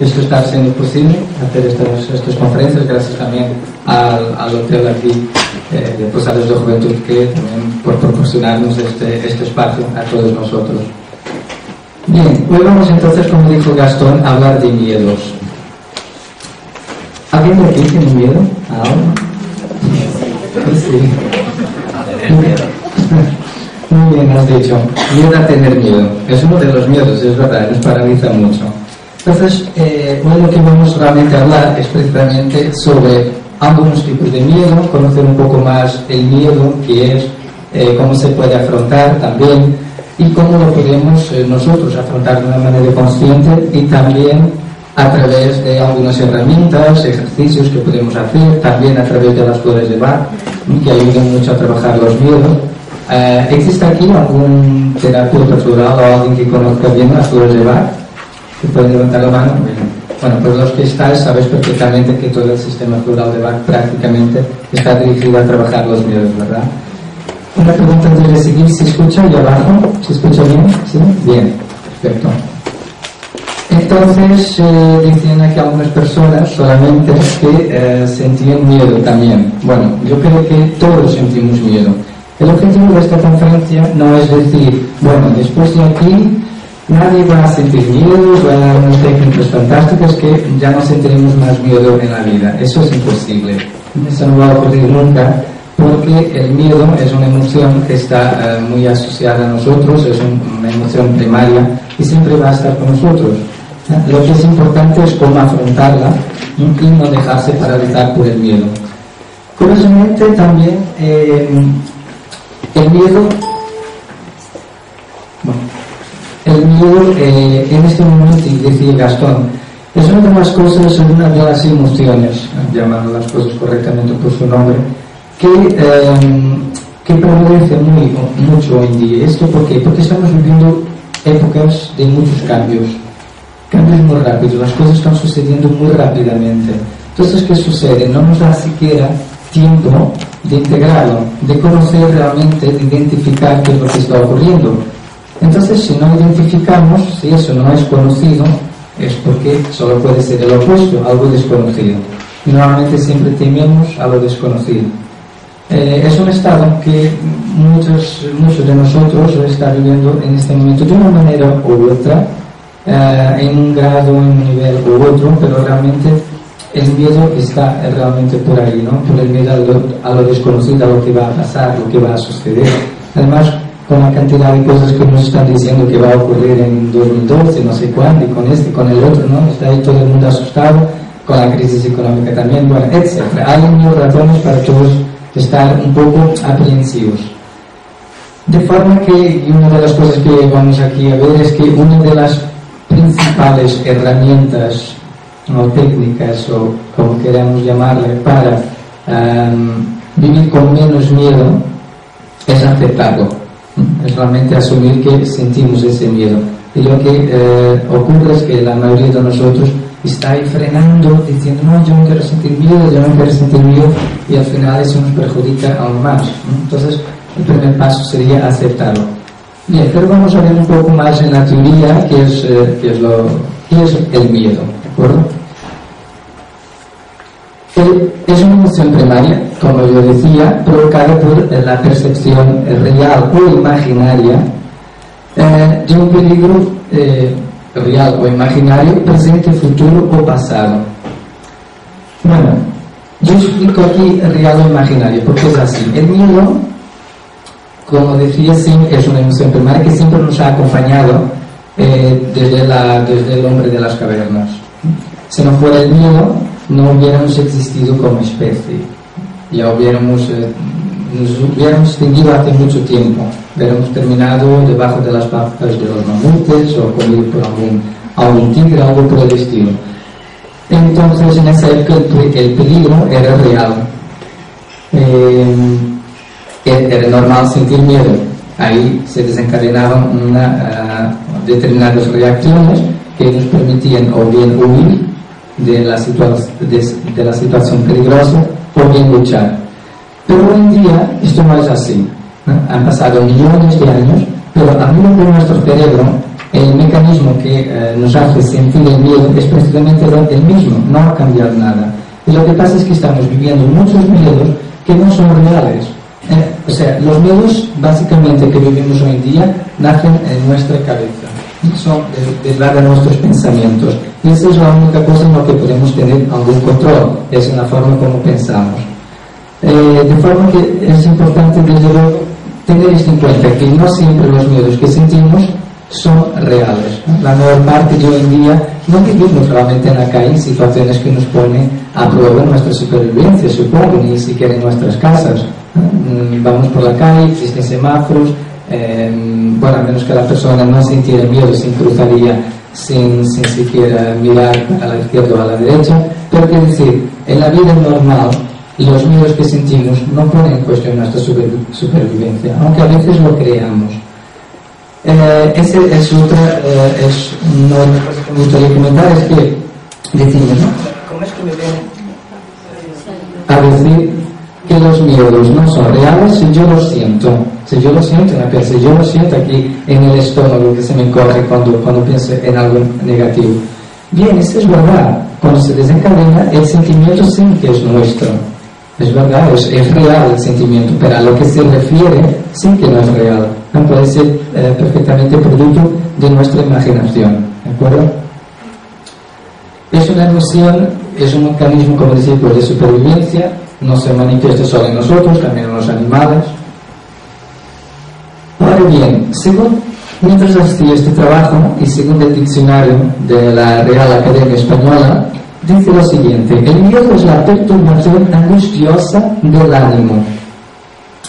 esto está siendo posible, hacer estas conferencias, gracias también al hotel aquí de Posadas de Juventud, que también por proporcionarnos este espacio a todos nosotros. Bien, hoy vamos entonces, como dijo Gastón, a hablar de miedos. ¿Alguien de aquí tiene miedo ahora? Sí. Muy bien, has dicho. Miedo a tener miedo. Es uno de los miedos, es verdad, nos paraliza mucho. Entonces, hoy lo que vamos realmente a hablar es precisamente sobre algunos tipos de miedo, conocer un poco más el miedo, qué es, cómo se puede afrontar también y cómo lo podemos nosotros afrontar de una manera consciente y también a través de algunas herramientas, ejercicios que podemos hacer, también a través de las flores de Bach, que ayudan mucho a trabajar los miedos. ¿Existe aquí algún terapeuta floral o alguien que conozca bien las flores de Bach? ¿Que puede levantar la mano? Bueno, pues los que estáis sabéis perfectamente que todo el sistema floral de Bach prácticamente está dirigido a trabajar los miedos, ¿verdad? Una pregunta antes de seguir, ¿se escucha ahí abajo? ¿Se escucha bien? ¿Sí? Bien, perfecto. Entonces, decían aquí algunas personas solamente que sentían miedo también. Bueno, yo creo que todos sentimos miedo. El objetivo de esta conferencia no es decir, bueno, después de aquí nadie va a sentir miedo, va a dar unas técnicas fantásticas que ya no sentiremos más miedo en la vida. Eso es imposible. Eso no va a ocurrir nunca, porque el miedo es una emoción que está muy asociada a nosotros, es una emoción primaria y siempre va a estar con nosotros. Lo que es importante es cómo afrontarla y no dejarse paralizar por el miedo. Curiosamente también el miedo en este momento, y decía Gastón, es una de las cosas, una de las emociones, llamando las cosas correctamente por su nombre, que prevalece mucho hoy en día. ¿Esto por qué? Porque estamos viviendo épocas de muchos cambios muy rápidos, las cosas están sucediendo muy rápidamente. Entonces, ¿qué sucede? No nos da siquiera tiempo de integrarlo, de conocer realmente, de identificar qué es lo que está ocurriendo. Entonces, si no identificamos, si eso no es conocido, es porque solo puede ser el opuesto, algo desconocido. Y normalmente siempre tememos a lo desconocido. Es un estado que muchos de nosotros están viviendo en este momento de una manera u otra, en un grado, en un nivel u otro, pero realmente el miedo está realmente por ahí, ¿no? Por el miedo a lo desconocido, a lo que va a pasar, lo que va a suceder. Además, con la cantidad de cosas que nos están diciendo que va a ocurrir en 2012, no sé cuándo, y con el otro, ¿no? Está ahí todo el mundo asustado, con la crisis económica también, bueno, etc. Hay mil razones para todos estar un poco aprensivos. De forma que, y una de las cosas que vamos aquí a ver es que una de las principales herramientas o técnicas o como queramos llamarle para vivir con menos miedo es aceptarlo, es realmente asumir que sentimos ese miedo. Y lo que ocurre es que la mayoría de nosotros está ahí frenando, diciendo no, yo no quiero sentir miedo, y al final eso nos perjudica aún más. Entonces el primer paso sería aceptarlo. Bien, pero vamos a ver un poco más en la teoría qué es el miedo, ¿de acuerdo? Es una emoción primaria, como yo decía, provocada por la percepción real o imaginaria de un peligro real o imaginario, presente, futuro o pasado. Bueno, yo explico aquí real o imaginario, porque es así. El miedo, como decía, es una emoción primaria que siempre nos ha acompañado desde el hombre de las cavernas. Si no fuera el miedo, no hubiéramos existido como especie. Ya nos hubiéramos extinguido hace mucho tiempo. Hubiéramos terminado debajo de las patas de los mamutes o comido por algún tigre, algo por el estilo. Entonces, en esa época el peligro era real. Era normal sentir miedo. Ahí se desencadenaban determinadas reacciones que nos permitían o bien huir de la situación peligrosa o bien luchar. Pero hoy en día esto no es así, ¿no? Han pasado millones de años, pero a nivel de nuestro cerebro el mecanismo que nos hace sentir el miedo es precisamente el mismo, no ha cambiado nada. Y lo que pasa es que estamos viviendo muchos miedos que no son reales. O sea, los miedos básicamente que vivimos hoy en día nacen en nuestra cabeza, son de nuestros pensamientos, y esa es la única cosa en la que podemos tener algún control, es en la forma como pensamos. De forma que es importante desde luego tener esto en cuenta, que no siempre los miedos que sentimos son reales, ¿no? La mayor parte de hoy en día no vivimos realmente en la calle en situaciones que nos ponen a prueba nuestra supervivencia, supongo, ni siquiera en nuestras casas. Vamos por la calle, existen semáforos, bueno, a menos que la persona no sintiera miedo, se cruzaría sin siquiera mirar a la izquierda o a la derecha, pero quiero decir, en la vida normal los miedos que sentimos no ponen en cuestión nuestra supervivencia, aunque a veces lo creamos. Esa es otra, es una de las cosas que me gustaría comentar, es que decimos, ¿no? ¿Cómo es que me ven a decir que los miedos no son reales si yo los siento? Si yo lo siento en la piel, si yo lo siento aquí en el estómago que se me corre cuando pienso en algo negativo. Bien, eso es verdad. Cuando se desencadena, el sentimiento sí que es nuestro. Es verdad, es real el sentimiento, pero a lo que se refiere sí que no es real. No puede ser perfectamente producto de nuestra imaginación. ¿De acuerdo? Es una emoción, es un mecanismo, como decía, pues, de supervivencia. No se manifiesta solo en nosotros, también en los animales. Ahora bien, mientras hacía este trabajo, y según el diccionario de la Real Academia Española, dice lo siguiente: el miedo es la perturbación angustiosa del ánimo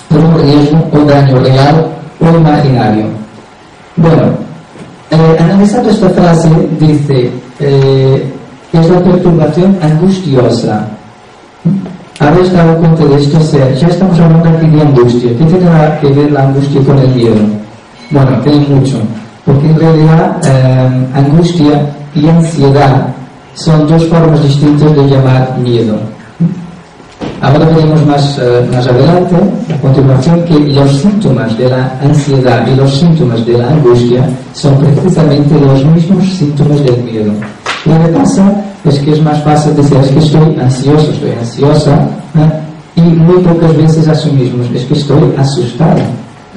por un riesgo o daño real o imaginario. Bueno, analizando esta frase, dice que es la perturbación angustiosa. ¿Habéis dado cuenta de esto? O sea, ya estamos hablando aquí de angustia. ¿Qué tiene que ver la angustia con el miedo? Bueno, tiene mucho, porque en realidad angustia y ansiedad son dos formas distintas de llamar miedo. Ahora veremos más adelante, a continuación, que los síntomas de la ansiedad y los síntomas de la angustia son precisamente los mismos síntomas del miedo. Lo que pasa es que es más fácil decir, es que estoy ansioso, estoy ansiosa, y muy pocas veces asumimos, es que estoy asustado,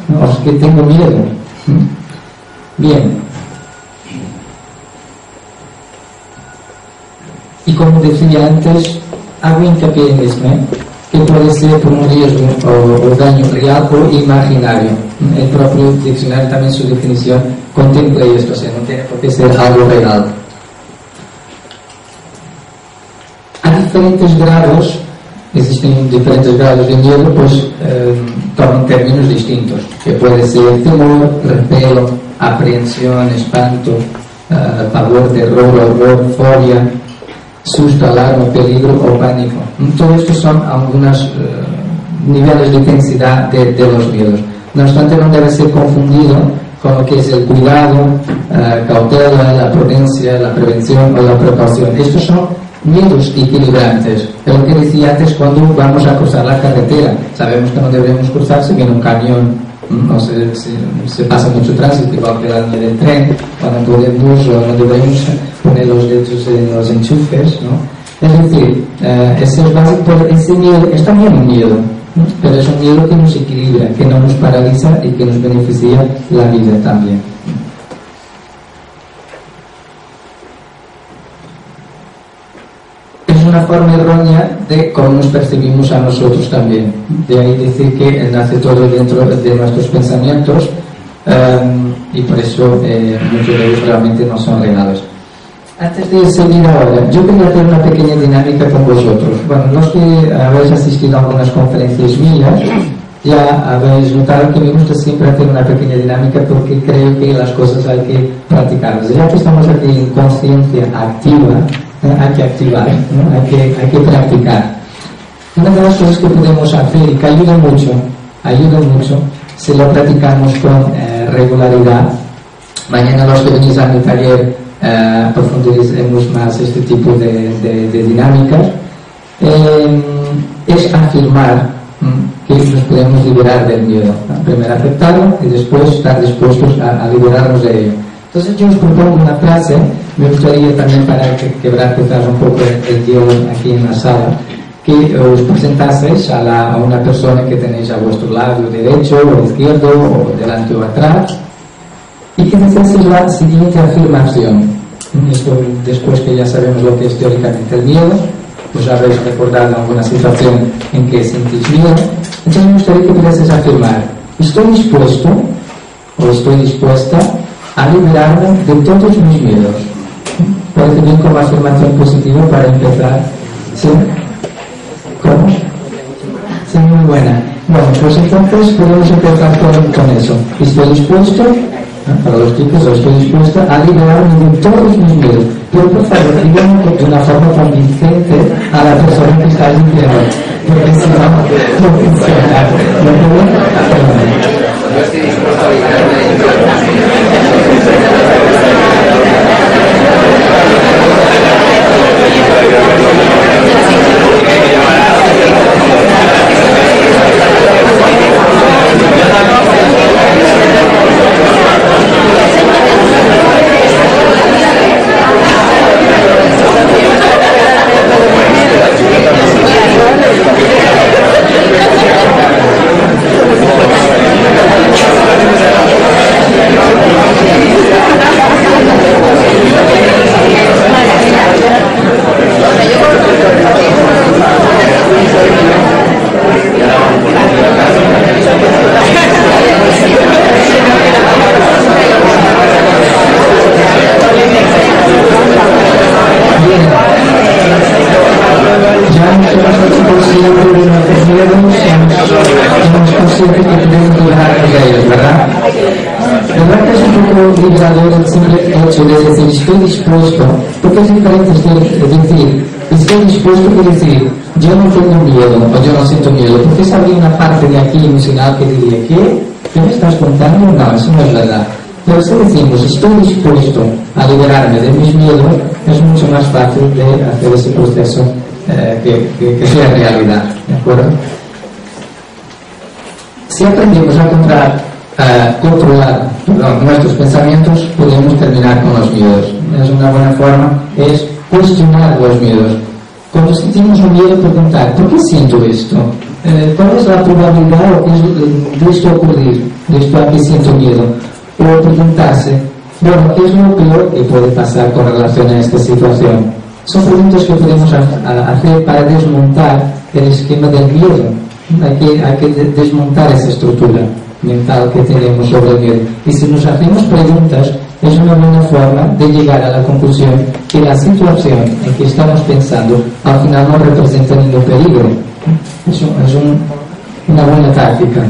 ¿no? O es que tengo miedo. Bien. Y como decía antes, hago hincapié en esto, que puede ser por un riesgo o daño real o imaginario. El propio diccionario también, su definición, contempla esto, o sea, no tiene por qué ser algo real. A diferentes grados, existen diferentes grados de miedo, pues toman términos distintos, que puede ser temor, recelo, aprehensión, espanto, pavor, terror, horror, fobia, susto, alarma, peligro o pánico. Todo esto son algunos niveles de intensidad de los miedos. No obstante, no debe ser confundido con lo que es el cuidado, cautela, la prudencia, la prevención o la precaución. Estos son miedos equilibrantes. Es lo que decía antes, cuando vamos a cruzar la carretera. Sabemos que no debemos cruzar si viene un camión, o se pasa mucho tránsito, igual que la línea del tren, cuando podemos o no debemos poner los dedos en los enchufes, ¿no? Es decir, ese es básico, pero ese miedo es también un miedo, ¿no? Pero es un miedo que nos equilibra, que no nos paraliza y que nos beneficia la vida también. Una forma errónea de cómo nos percibimos a nosotros también. De ahí decir que nace todo dentro de nuestros pensamientos, y por eso muchos de ellos realmente no son reales. Antes de seguir ahora, yo quería hacer una pequeña dinámica con vosotros. Bueno, los que habéis asistido a algunas conferencias mías ya habéis notado que me gusta siempre hacer una pequeña dinámica, porque creo que las cosas hay que practicarlas. Ya que estamos aquí en conciencia activa, hay que activar, ¿no? hay que practicar. Una de las cosas que podemos hacer y que ayuda mucho, si lo practicamos con regularidad. Mañana los que venís a mi taller profundizaremos más este tipo de dinámicas. Es afirmar que nos podemos liberar del miedo, ¿no? Primero aceptarlo y después estar dispuestos a liberarnos de ello. Entonces yo os propongo una frase, me gustaría también para quebrar quizás un poco el hielo aquí en la sala, que os presentaseis a una persona que tenéis a vuestro lado derecho o izquierdo o delante o atrás y que diceseis la siguiente afirmación. Esto, después que ya sabemos lo que es teóricamente el miedo, pues habéis recordado alguna situación en que sentís miedo. Entonces me gustaría que pudieseis afirmar: estoy dispuesto o estoy dispuesta a liberarme de todos mis miedos. Parece bien como afirmación positiva para empezar. ¿Sí? ¿Cómo? Sí, muy buena. Bueno, pues entonces podemos empezar con eso. Estoy dispuesto, para los chicos, estoy dispuesta a liberarme de todos mis miedos. Pero por favor, díganlo de una forma convincente a la persona que está diciendo, porque si no funciona. Yo estoy dispuesto a liberarme de todos mis estoy dispuesto, porque es diferente decir estoy dispuesto que decir yo no tengo miedo o yo no siento miedo, porque esa habría una parte de aquí emocional que diría ¿qué me estás contando? No, eso no es verdad. Pero si decimos estoy dispuesto a liberarme de mis miedos, es mucho más fácil de hacer ese proceso que sea realidad, ¿de acuerdo? Si aprendemos a controlar nuestros pensamientos, podemos terminar con los miedos. Es una buena forma, es cuestionar los miedos. Cuando sentimos un miedo, preguntar ¿por qué siento esto? ¿Cuál es la probabilidad de esto ocurrir? ¿De esto a qué siento miedo? O preguntarse, bueno, ¿qué es lo peor que puede pasar con relación a esta situación? Son preguntas que podemos hacer para desmontar el esquema del miedo. Hay que desmontar esa estructura mental que tenemos sobre el miedo. Y si nos hacemos preguntas, es una buena forma de llegar a la conclusión que la situación en que estamos pensando al final no representa ningún peligro. Es una buena táctica.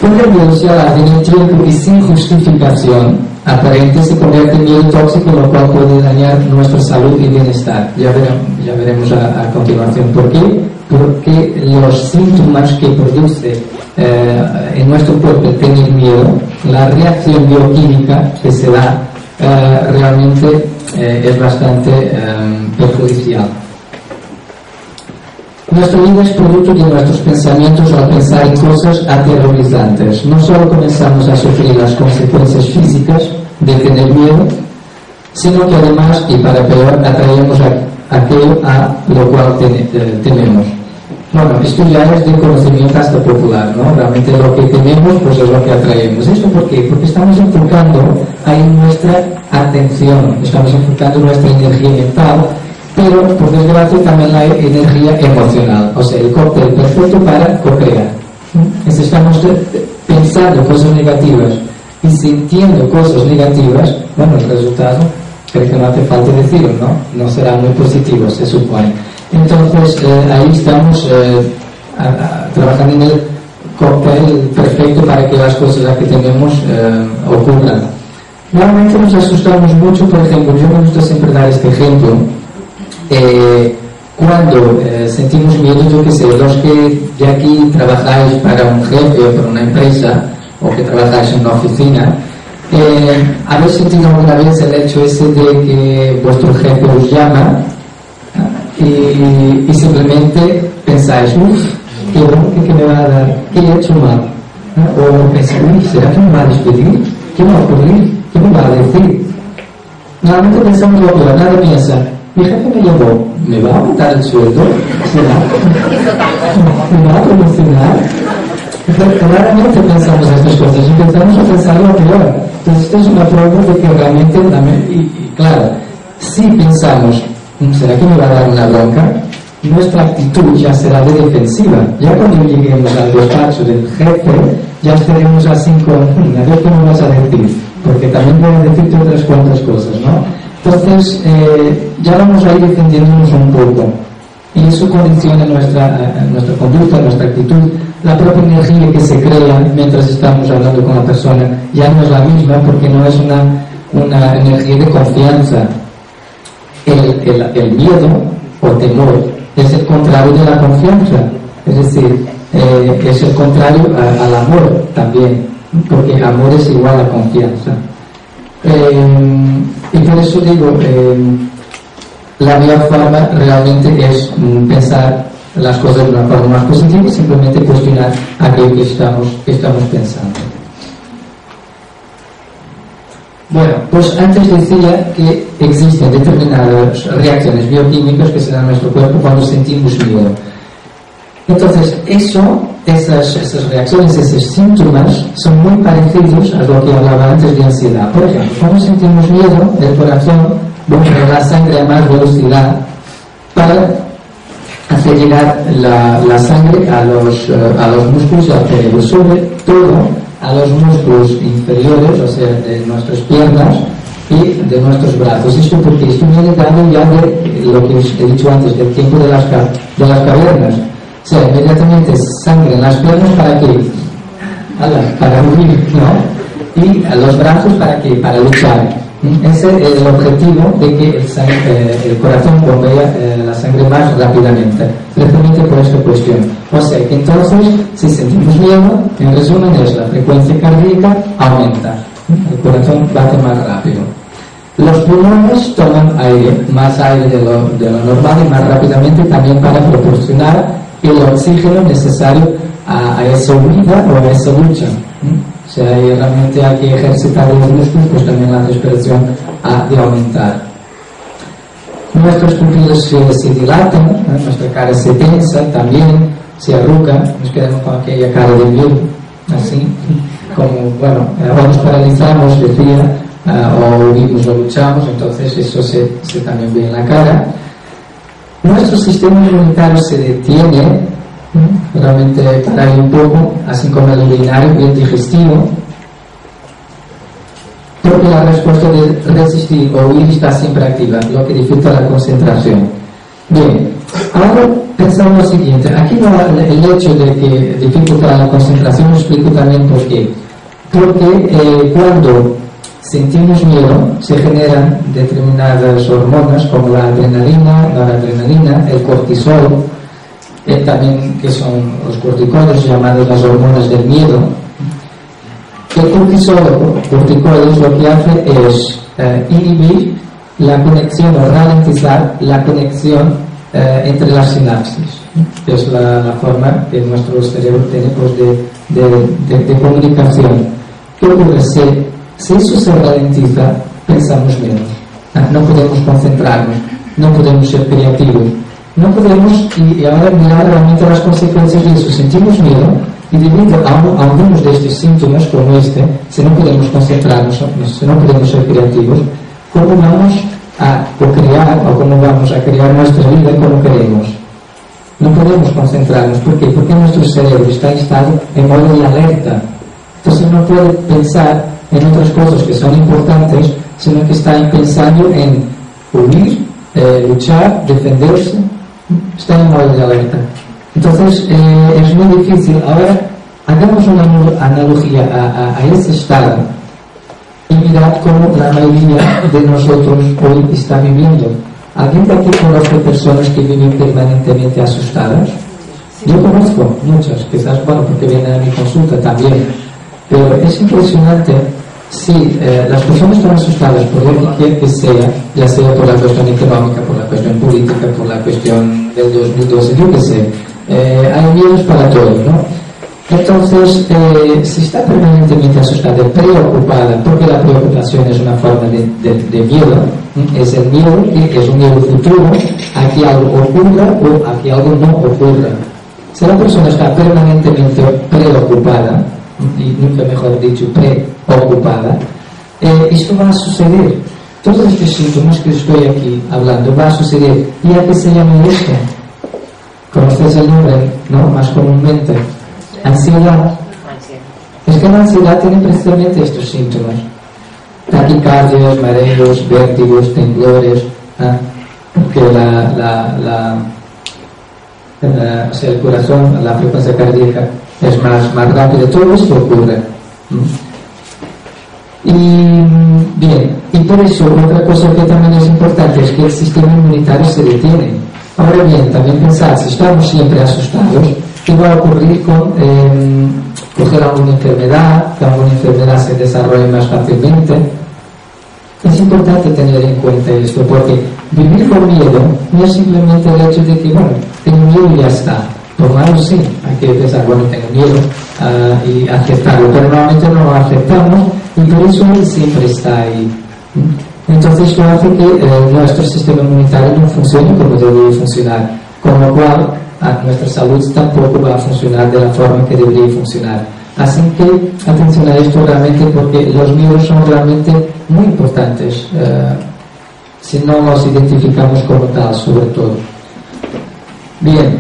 Porque el miedo se alarga en el tiempo y sin justificación aparente se convierte en miedo tóxico, lo cual puede dañar nuestra salud y bienestar. Ya veremos a continuación por qué. Porque los síntomas que produce en nuestro cuerpo el tener miedo, la reacción bioquímica que se da realmente es bastante perjudicial. Nuestra vida es producto de nuestros pensamientos al pensar en cosas aterrorizantes. No solo comenzamos a sufrir las consecuencias físicas de tener miedo, sino que además, y para peor, atraemos aquello a lo cual tememos. Bueno, esto ya es de conocimiento hasta popular, ¿no? Realmente lo que tenemos, pues es lo que atraemos. ¿Esto por qué? Porque estamos enfocando ahí nuestra atención, estamos enfocando nuestra energía mental, pero por desgracia también la energía emocional, o sea, el cóctel perfecto para co-crear. Si estamos pensando cosas negativas y sintiendo cosas negativas, bueno, el resultado, creo que no hace falta decirlo, ¿no? No será muy positivo, se supone. Entonces, ahí estamos trabajando en el cóctel perfecto para que las cosas que tenemos ocurran. Normalmente nos asustamos mucho, por ejemplo, yo me gusta siempre dar este ejemplo. Cuando sentimos miedo, yo que sé, los que de aquí trabajáis para un jefe o para una empresa, o que trabajáis en una oficina, ¿habéis sentido alguna vez el hecho ese de que vuestro jefe os llama y simplemente pensáis, qué bueno que me va a dar, qué he hecho mal? O pensáis, ¿será que me va a despedir? ¿Qué va a ocurrir? ¿qué me va a decir? Normalmente pensamos lo peor, nadie piensa, mi jefe me llevó, ¿me va a aumentar el sueldo? ¿Me va a promocionar? Raramente pensamos estas cosas y empezamos a pensar lo peor. Entonces esto es una prueba de que realmente y claro, si pensamos, ¿será que me va a dar una bronca? Nuestra actitud ya será de defensiva. Ya cuando lleguemos al despacho del jefe, ya estaremos así con, a ver qué me vas a decir, porque también voy a decirte otras cuantas cosas, ¿no? Entonces, ya vamos a ir defendiéndonos un poco. Y eso condiciona nuestra conducta, nuestra actitud. La propia energía que se crea mientras estamos hablando con la persona ya no es la misma, porque no es una energía de confianza. El miedo o temor es el contrario de la confianza, es decir, es el contrario al amor también, porque amor es igual a confianza. Y por eso digo, la mejor forma realmente es pensar las cosas de una forma más positiva y simplemente cuestionar aquello que estamos pensando. Bueno, pues antes decía que existen determinadas reacciones bioquímicas que se dan a nuestro cuerpo cuando sentimos miedo. Entonces, esas reacciones, esos síntomas son muy parecidos a lo que hablaba antes de ansiedad. Por ejemplo, cuando sentimos miedo, el corazón bomba la sangre a más velocidad para hacer llegar la sangre a los músculos y al cerebro, sobre todo a los músculos inferiores, o sea, de nuestras piernas y de nuestros brazos. Esto porque esto viene dado ya de lo que os he dicho antes, del tiempo de las cavernas. O sea, inmediatamente sangre en las piernas para qué? Para huir, ¿no? Y a los brazos para qué? Para luchar. Ese es el objetivo de que el corazón bombea la sangre más rápidamente, precisamente por esta cuestión. O sea que entonces, si sentimos miedo, en resumen es la frecuencia cardíaca aumenta, el corazón bate más rápido. Los pulmones toman aire, más aire de lo normal y más rápidamente, también para proporcionar el oxígeno necesario a esa huida o a esa lucha. O sea, y realmente hay que ejercitar los músculos, pues también la respiración ha de aumentar. Nuestros pupilas se dilatan, nuestra cara se tensa, también se arruga, nos quedamos con aquella cara de miedo, así, como, bueno, o nos paralizamos, decía, o huimos o luchamos, entonces eso se también ve en la cara. Nuestro sistema inmunitario se detiene, realmente para ir un poco, así como el urinario y el digestivo, porque la respuesta de resistir o huir está siempre activa, lo que dificulta la concentración. Bien, ahora pensamos lo siguiente, aquí el hecho de que dificulta la concentración, lo explico también por qué. Porque cuando sentimos miedo se generan determinadas hormonas como la adrenalina, la noradrenalina, el cortisol, también que son los corticoides llamados las hormonas del miedo. El corticoides lo que hace es inhibir la conexión o ralentizar la conexión entre las sinapsis, que es la forma que nuestro cerebro tiene pues, de comunicación. ¿Qué ocurre? Si eso se ralentiza, pensamos menos, no podemos concentrarnos, no podemos ser creativos, no podemos, y ahora mirar realmente las consecuencias de eso. Sentimos miedo y debido a algunos de estos síntomas como este, si no podemos concentrarnos, si no podemos ser creativos, ¿cómo vamos a co-crear o cómo vamos a crear nuestra vida como queremos? No podemos concentrarnos. ¿Por qué? Porque nuestro cerebro está instalado en modo de alerta. Entonces no puede pensar en otras cosas que son importantes, sino que está pensando en huir, luchar, defenderse. Está en modo de alerta. Entonces es muy difícil. Ahora hagamos una analogía a ese estado y mirad cómo la mayoría de nosotros hoy está viviendo. ¿Alguien de aquí conoce personas que viven permanentemente asustadas? Yo conozco muchas, quizás, bueno, porque vienen a mi consulta también, pero es impresionante. Si las personas están asustadas por lo que sea, ya sea por la cuestión económica, por la cuestión política, por la cuestión del 2012, yo qué sé, hay miedos para todos, ¿no? Entonces, si está permanentemente asustada, preocupada, porque la preocupación es una forma de miedo, es el miedo, que es un miedo futuro, a que algo ocurra o a que algo no ocurra. Si la persona está permanentemente preocupada, y nunca mejor dicho, preocupada, esto va a suceder. Todos estos síntomas que estoy aquí hablando va a suceder. ¿Y a qué se llama esto? ¿Conoces el nombre, no? Más comúnmente. Ansiedad. Es que la ansiedad tiene precisamente estos síntomas: taquicardias, mareos, vértigos, temblores, porque o sea, el corazón, la frecuencia cardíaca es más rápida. Todo esto ocurre. Y bien, y por eso otra cosa que también es importante es que el sistema inmunitario se detiene. Ahora bien, también pensar, si estamos siempre asustados, ¿qué va a ocurrir con coger alguna enfermedad? Que alguna enfermedad se desarrolle más fácilmente. Es importante tener en cuenta esto, porque vivir con miedo no es simplemente el hecho de que, bueno, tengo miedo y ya está. Tomarlo sí, hay que pensar, bueno, tengo miedo y aceptarlo, pero normalmente no lo aceptamos y por eso él siempre está ahí. Entonces esto hace que nuestro sistema inmunitario no funcione como debería funcionar, con lo cual nuestra salud tampoco va a funcionar de la forma que debería funcionar. Así que atención a esto realmente, porque los miedos son realmente muy importantes si no los identificamos como tal, sobre todo. Bien,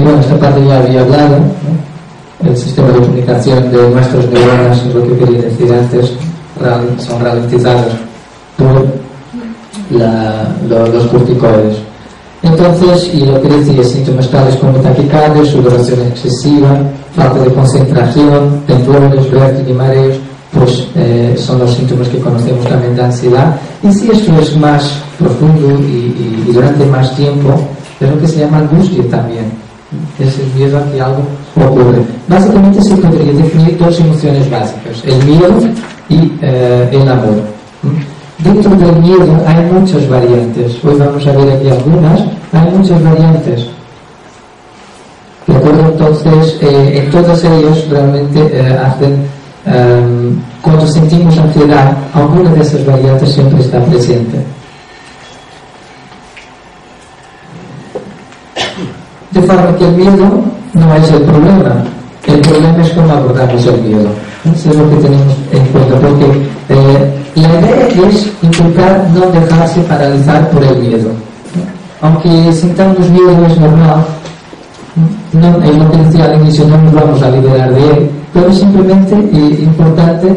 bueno, esta parte ya había hablado, ¿no? El sistema de comunicación de nuestras neuronas, es lo que quería decir antes, son ralentizadas por los corticoides. Entonces, y lo que decía, síntomas tales como taquicardia, sudoración excesiva, falta de concentración, temblores, vértigo y mareos, pues son los síntomas que conocemos también de ansiedad. Y si esto es más profundo y durante más tiempo, es lo que se llama angustia también. Es el miedo a que algo ocurre. Básicamente se podría definir dos emociones básicas: el miedo y el amor. Dentro del miedo hay muchas variantes. Hoy vamos a ver aquí algunas. Hay muchas variantes. ¿De acuerdo? Entonces, en todas ellas realmente hacen... cuando sentimos ansiedad, alguna de esas variantes siempre está presente. De forma que el miedo no es el problema. El problema es cómo abordamos el miedo. Eso es lo que tenemos en cuenta, porque la idea es intentar no dejarse paralizar por el miedo. Aunque sintamos miedo es normal, no, es lo que decía al inicio, no nos vamos a liberar de él, pero es simplemente importante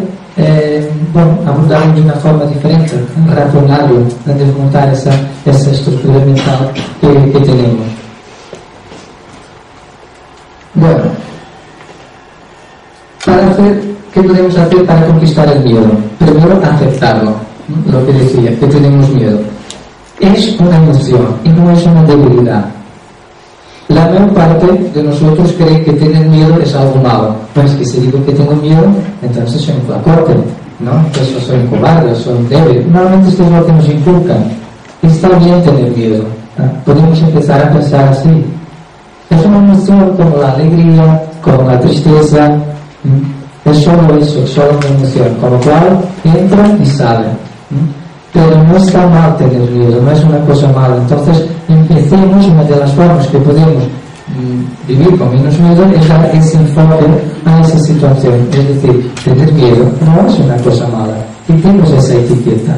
abordarlo de una forma diferente, razonarlo, desmontar esa estructura mental que tenemos. Bueno, ¿qué podemos hacer para conquistar el miedo? Primero, aceptarlo, lo que decía, que tenemos miedo. Es una emoción y no es una debilidad. La mayor parte de nosotros cree que tener miedo es algo malo. Pues que si digo que tengo miedo, entonces soy un flacote, ¿no? Entonces soy un cobarde, soy un débil. Normalmente esto es lo que nos inculcan. Está bien tener miedo, ¿no? Podemos empezar a pensar así. Es una emoción como la alegría, como la tristeza. Es solo eso, solo una emoción, con lo cual entra y sale. Pero no está mal tener miedo, no es una cosa mala. Entonces empecemos, una de las formas que podemos vivir con menos miedo es dar ese enfoque a esa situación. Es decir, tener miedo no es una cosa mala, quitemos esa etiqueta.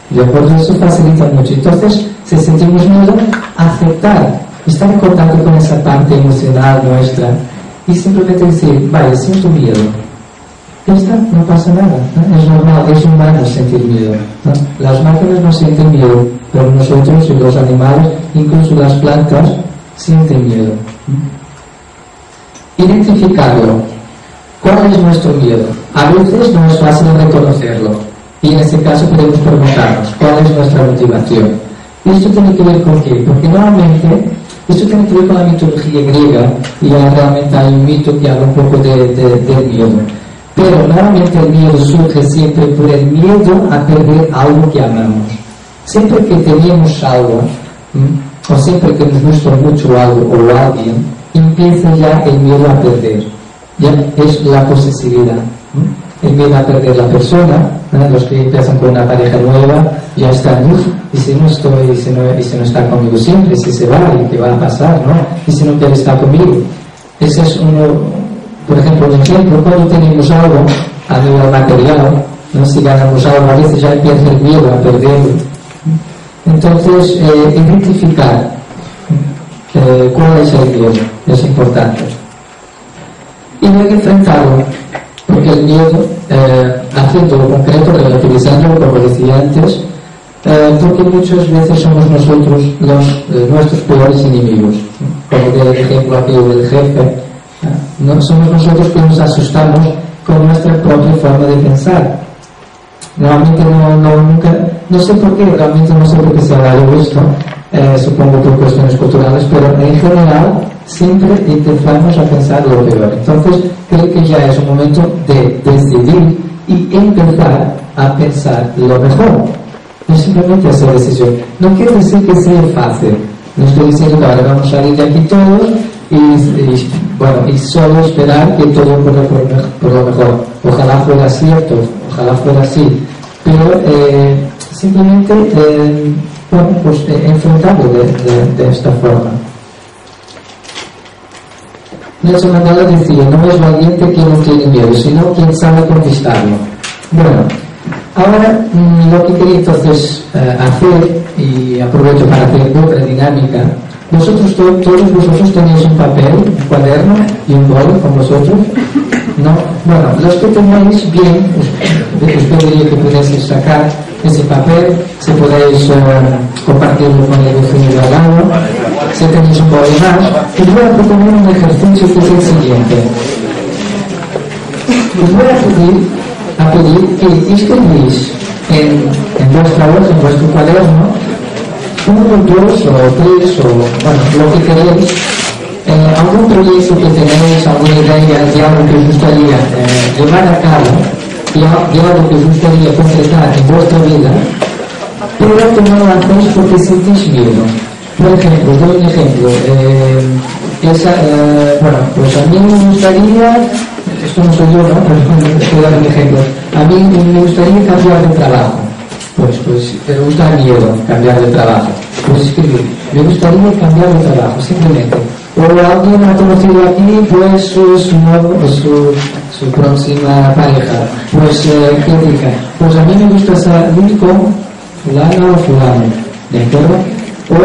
De acuerdo, eso facilita mucho. Entonces, si sentimos miedo, aceptar, estar en contacto con esa parte emocional nuestra y simplemente decir, vale, siento miedo. Ya está, no pasa nada, ¿no? Es normal, es humano sentir miedo, ¿no? Las máquinas no sienten miedo, pero nosotros y los animales, incluso las plantas, sienten miedo. Identificarlo. ¿Cuál es nuestro miedo? A veces no es fácil reconocerlo, y en este caso podemos preguntarnos, ¿cuál es nuestra motivación? ¿Y esto tiene que ver con qué? Porque normalmente esto tiene que ver con la mitología griega, y realmente hay un mito que habla un poco del miedo. Pero normalmente el miedo surge siempre por el miedo a perder algo que amamos. Siempre que tenemos algo, o siempre que nos gusta mucho algo o alguien, empieza ya el miedo a perder. ya es la posesividad. El miedo a perder la persona, los que empiezan con una pareja nueva ya están, y si no estoy, y si no está conmigo siempre, si se va, ¿y qué va a pasar? ¿No? Y si no quiere estar conmigo. Ese es uno, por ejemplo, un ejemplo, cuando tenemos algo a nivel material, ¿no? Si ganamos algo, a veces ya empieza el miedo a perderlo. Entonces, identificar cuál es el miedo es importante. Y luego enfrentarlo, porque el miedo, haciéndolo concreto, relativizándolo, como decía antes, porque muchas veces somos nosotros nuestros peores enemigos. Como del ejemplo aquí del jefe, no somos nosotros que nos asustamos con nuestra propia forma de pensar. Realmente nunca, no sé por qué, realmente no sé por qué se ha dado esto, supongo por cuestiones culturales, pero en general siempre intentamos a pensar lo peor. Entonces creo que ya es un momento de decidir y empezar a pensar lo mejor. No simplemente hacer decisión. No quiere decir que sea fácil. No estoy diciendo que ahora vamos a salir de aquí todos y solo esperar que todo ocurra por lo mejor. Ojalá fuera cierto, ojalá fuera así. Pero simplemente enfrentarlo de esta forma. Nelson Mandela decía, no es valiente quien no tiene miedo, sino quien sabe conquistarlo. Bueno, ahora lo que quería entonces hacer, y aprovecho para hacer otra dinámica, todos vosotros tenéis un papel, un cuaderno y un boli con vosotros, ¿no? Bueno, los que tenéis bien, os pediría que pudieseis sacar ese papel, si podéis compartirlo con el vecino de al lado, si tenéis un boli más, y os voy a proponer un ejercicio que es el siguiente. Os voy a pedir que escribís en vuestra hoja, en vuestro cuaderno, 1, 2 o 3 o bueno, lo que queréis, algún proyecto que tenéis, alguna idea de algo que os gustaría llevar a cabo y algo que os gustaría concretar en vuestra vida, pero que no lo hacéis porque sentís miedo. Por ejemplo, os doy un ejemplo. Bueno, pues a mí me gustaría, esto no soy yo, ¿no? Pero estoy dando un ejemplo. A mí me gustaría cambiar de trabajo. Pues me gusta el miedo, cambiar de trabajo. Pues escribir, me gustaría cambiar de trabajo, simplemente. O alguien ha conocido aquí, pues su próxima pareja. Pues, ¿qué diga? Pues a mí me gusta salir con fulano o fulano, ¿de acuerdo? O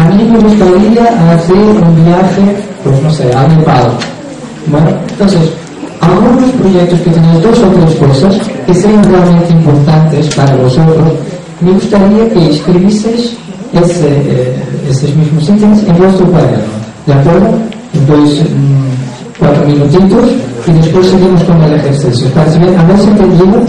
a mí me gustaría hacer un viaje, pues no sé, a Nepal. Bueno, entonces, algunos proyectos que tenéis 2 o 3 cosas que sean realmente importantes para vosotros, me gustaría que escribieseis esos mismos ítems en vuestro cuaderno, ¿de acuerdo? Entonces, 4 minutitos y después seguimos con el ejercicio. ¿Parece bien? ¿Habéis entendido?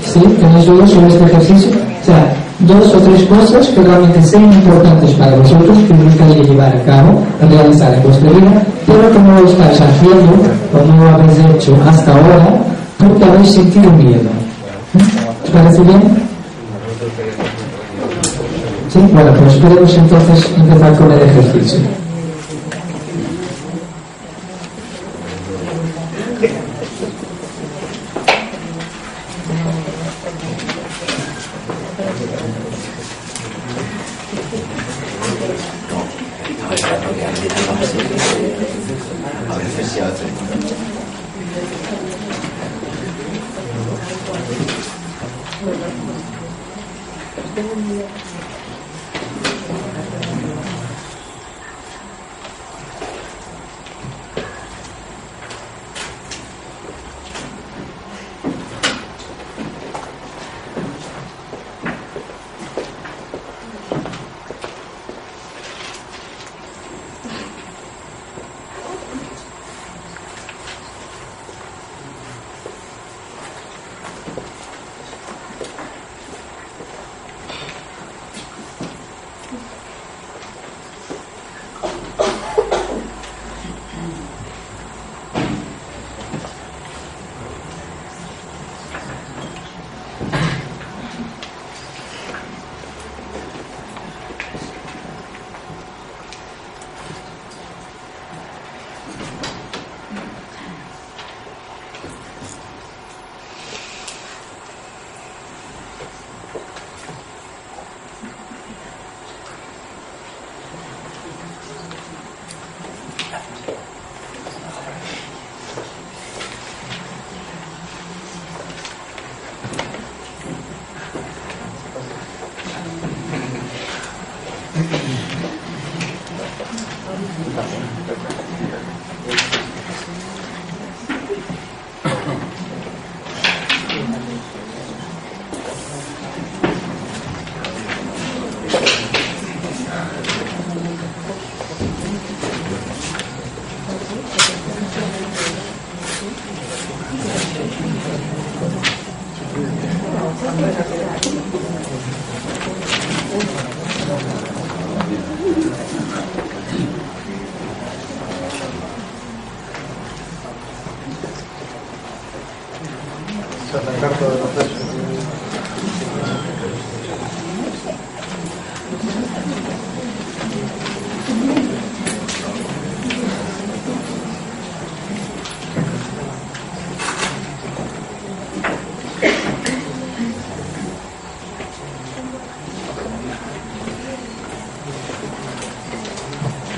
¿Sí? ¿Tenéis dudas sobre este ejercicio? O sea, 2 o 3 cosas que realmente sean importantes para vosotros, que os gustaría llevar a cabo, realizar en vuestra vida, pero que no lo estáis haciendo o no lo habéis hecho hasta ahora porque habéis sentido miedo. ¿Os parece bien? Sí, bueno, pues queremos entonces empezar con el ejercicio.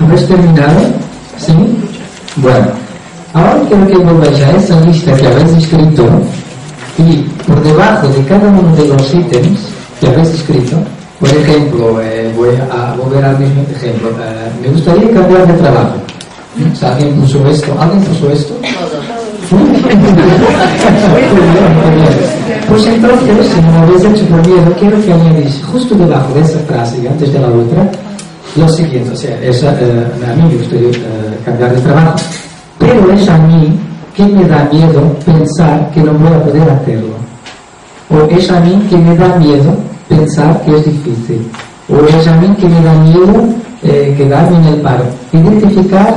¿Habéis terminado? ¿Sí? Bueno, ahora quiero que volváis a esa lista que habéis escrito y por debajo de cada uno de los ítems que habéis escrito, por ejemplo, voy a volver al mismo ejemplo, me gustaría cambiar de trabajo. ¿Alguien puso esto? ¿Alguien puso esto? Pues entonces, si no lo habéis hecho por miedo, quiero que añadís justo debajo de esa frase y antes de la otra lo siguiente, o sea, a mí me gustaría cambiar de trabajo, pero es a mí que me da miedo pensar que no voy a poder hacerlo, o es a mí que me da miedo pensar que es difícil, o es a mí que me da miedo quedarme en el paro. Identificar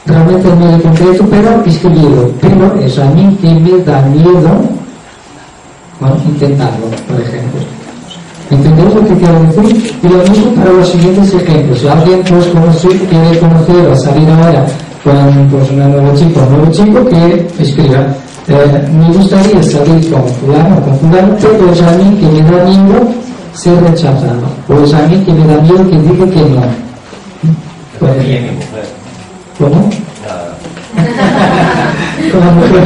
realmente el miedo concreto, pero escribirlo, pero es a mí que me da miedo, bueno, intentarlo, por ejemplo. ¿Entendéis lo que quiero decir? Y lo mismo para los siguientes ejemplos. Si alguien pues, quiere conocer o salir ahora con pues, un nuevo chico que escriba, me gustaría salir con fulano o con fulano, pero es a mí que me da miedo ser rechazado, o es a mí que me da miedo que diga que no. Pues, ¿cómo? Con la mujer.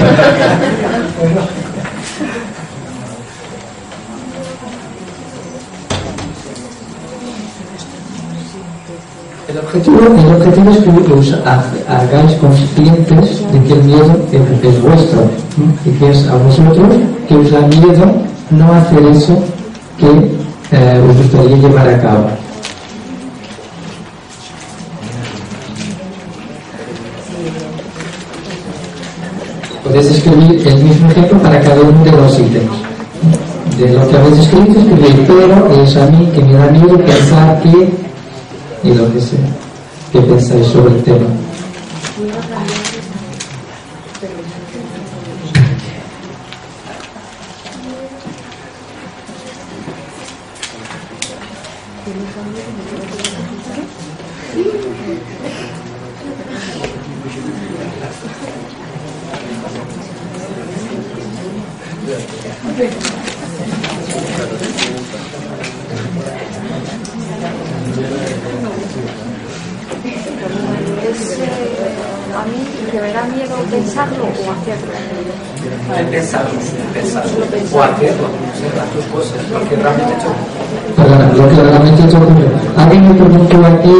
El objetivo es que os hagáis conscientes de que el miedo es vuestro y que es a vosotros que os da miedo no hacer eso que os gustaría llevar a cabo. Podéis escribir el mismo ejemplo para cada uno de los ítems. De lo que habéis escrito, escribir, pero es a mí que me da miedo pensar que, y lo que sea, ¿qué pensáis sobre el tema? A mí que me da miedo pensarlo o hacerlo. Pensarlo o hacerlo, las dos cosas, lo que realmente choca. Lo que realmente choca. Alguien me preguntó aquí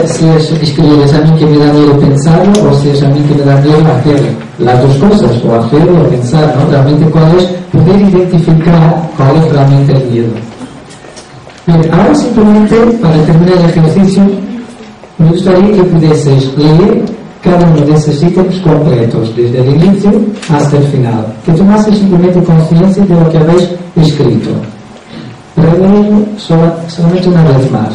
si es escribir es a mí que me da miedo pensarlo o si es a mí que me da miedo hacerlo. Las dos cosas, o hacerlo o pensar, ¿no? Realmente cuál es, poder identificar cuál es realmente el miedo. Bien, ahora simplemente para terminar el ejercicio me gustaría que pudieseis leer cada uno de esos ítems completos, desde el inicio hasta el final. Que tomaseis simplemente conciencia de lo que habéis escrito. Releerlo solamente una vez más.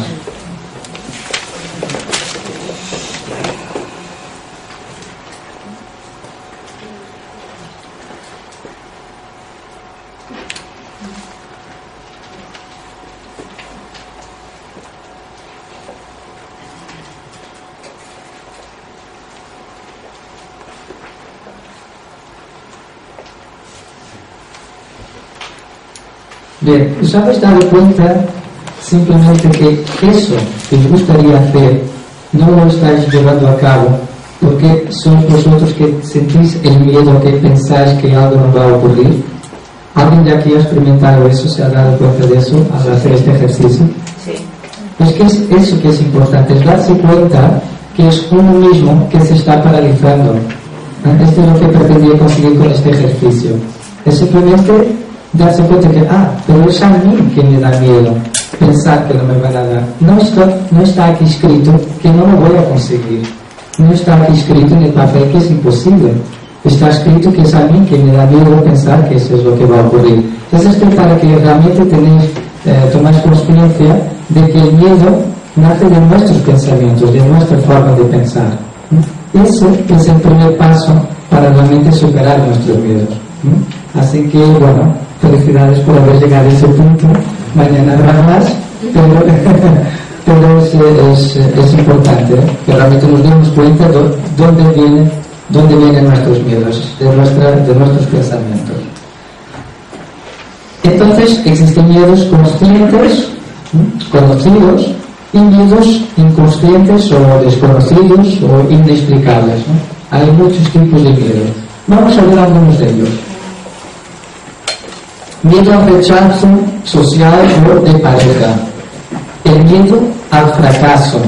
Bien, ¿os habéis dado cuenta simplemente que eso que os gustaría hacer no lo estáis llevando a cabo porque sois vosotros que sentís el miedo, que pensáis que algo no va a ocurrir? ¿Alguien de aquí ha experimentado eso, se ha dado cuenta de eso al hacer este ejercicio? Sí. Es que es eso que es importante, es darse cuenta que es uno mismo que se está paralizando. Esto es lo que pretendía conseguir con este ejercicio. Es simplemente darse cuenta que, pero es a mí que me da miedo pensar que no me van a dar. No está aquí escrito que no lo voy a conseguir. No está aquí escrito en el papel que es imposible. Está escrito que es a mí que me da miedo pensar que eso es lo que va a ocurrir. Entonces esto para que realmente tomáis conciencia de que el miedo nace de nuestros pensamientos, de nuestra forma de pensar. Ese es el primer paso para realmente superar nuestros miedos. Así que, bueno, felicidades por haber llegado a ese punto. Mañana habrá más, pero es importante que realmente nos demos cuenta de dónde vienen nuestros miedos, de nuestros pensamientos. Entonces, existen miedos conscientes, conocidos, y miedos inconscientes o desconocidos o inexplicables, ¿no? Hay muchos tipos de miedo. Vamos a ver algunos de ellos. Miedo al rechazo social o de pareja. El miedo al fracaso.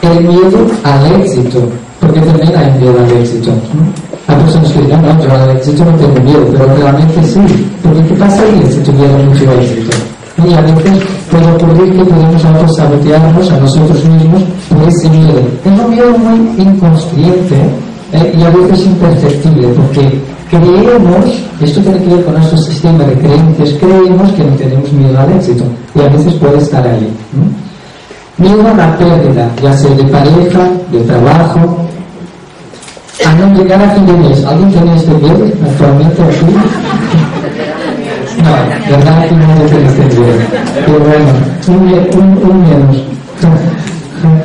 El miedo al éxito, porque también hay miedo al éxito, ¿no? Hay personas que dirán, no, yo al éxito no tengo miedo, pero realmente sí, porque ¿qué pasaría si tuviera mucho éxito? Y a veces puede ocurrir que podemos autosabotearnos a nosotros mismos por ese miedo. Es un miedo muy inconsciente y a veces imperceptible, porque creemos, esto tiene que ver con nuestro sistema de creencias, creemos que no tenemos miedo al éxito, y a veces puede estar ahí, ¿no? Miedo a la pérdida, ya sea de pareja, de trabajo, a no llegar a fin de mes. ¿Alguien tiene este miedo actualmente aquí? No, verdad que no tiene este miedo. Pero bueno, un menos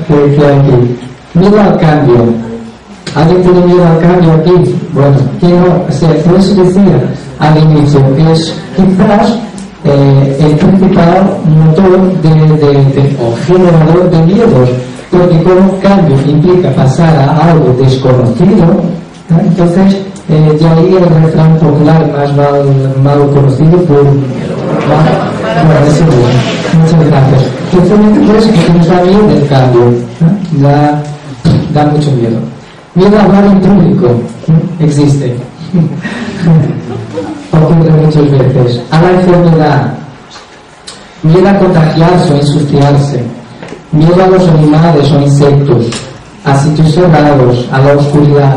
que hay aquí. Miedo al cambio. ¿Alguien tiene miedo al cambio aquí? Bueno, que no, o sea, por eso decía al inicio, que es quizás el principal motor o generador de miedos, porque como cambio implica pasar a algo desconocido, ¿no? Entonces de ahí el refrán popular más mal conocido por bueno, ese bueno. Muchas gracias. Precisamente por eso, porque nos da miedo el cambio, ¿no? Da mucho miedo. Miedo a hablar en público, ¿no? Existe. Ocurre muchas veces. A la enfermedad, miedo a contagiarse o ensuciarse, miedo a los animales o insectos, a sitios cerrados, a la oscuridad,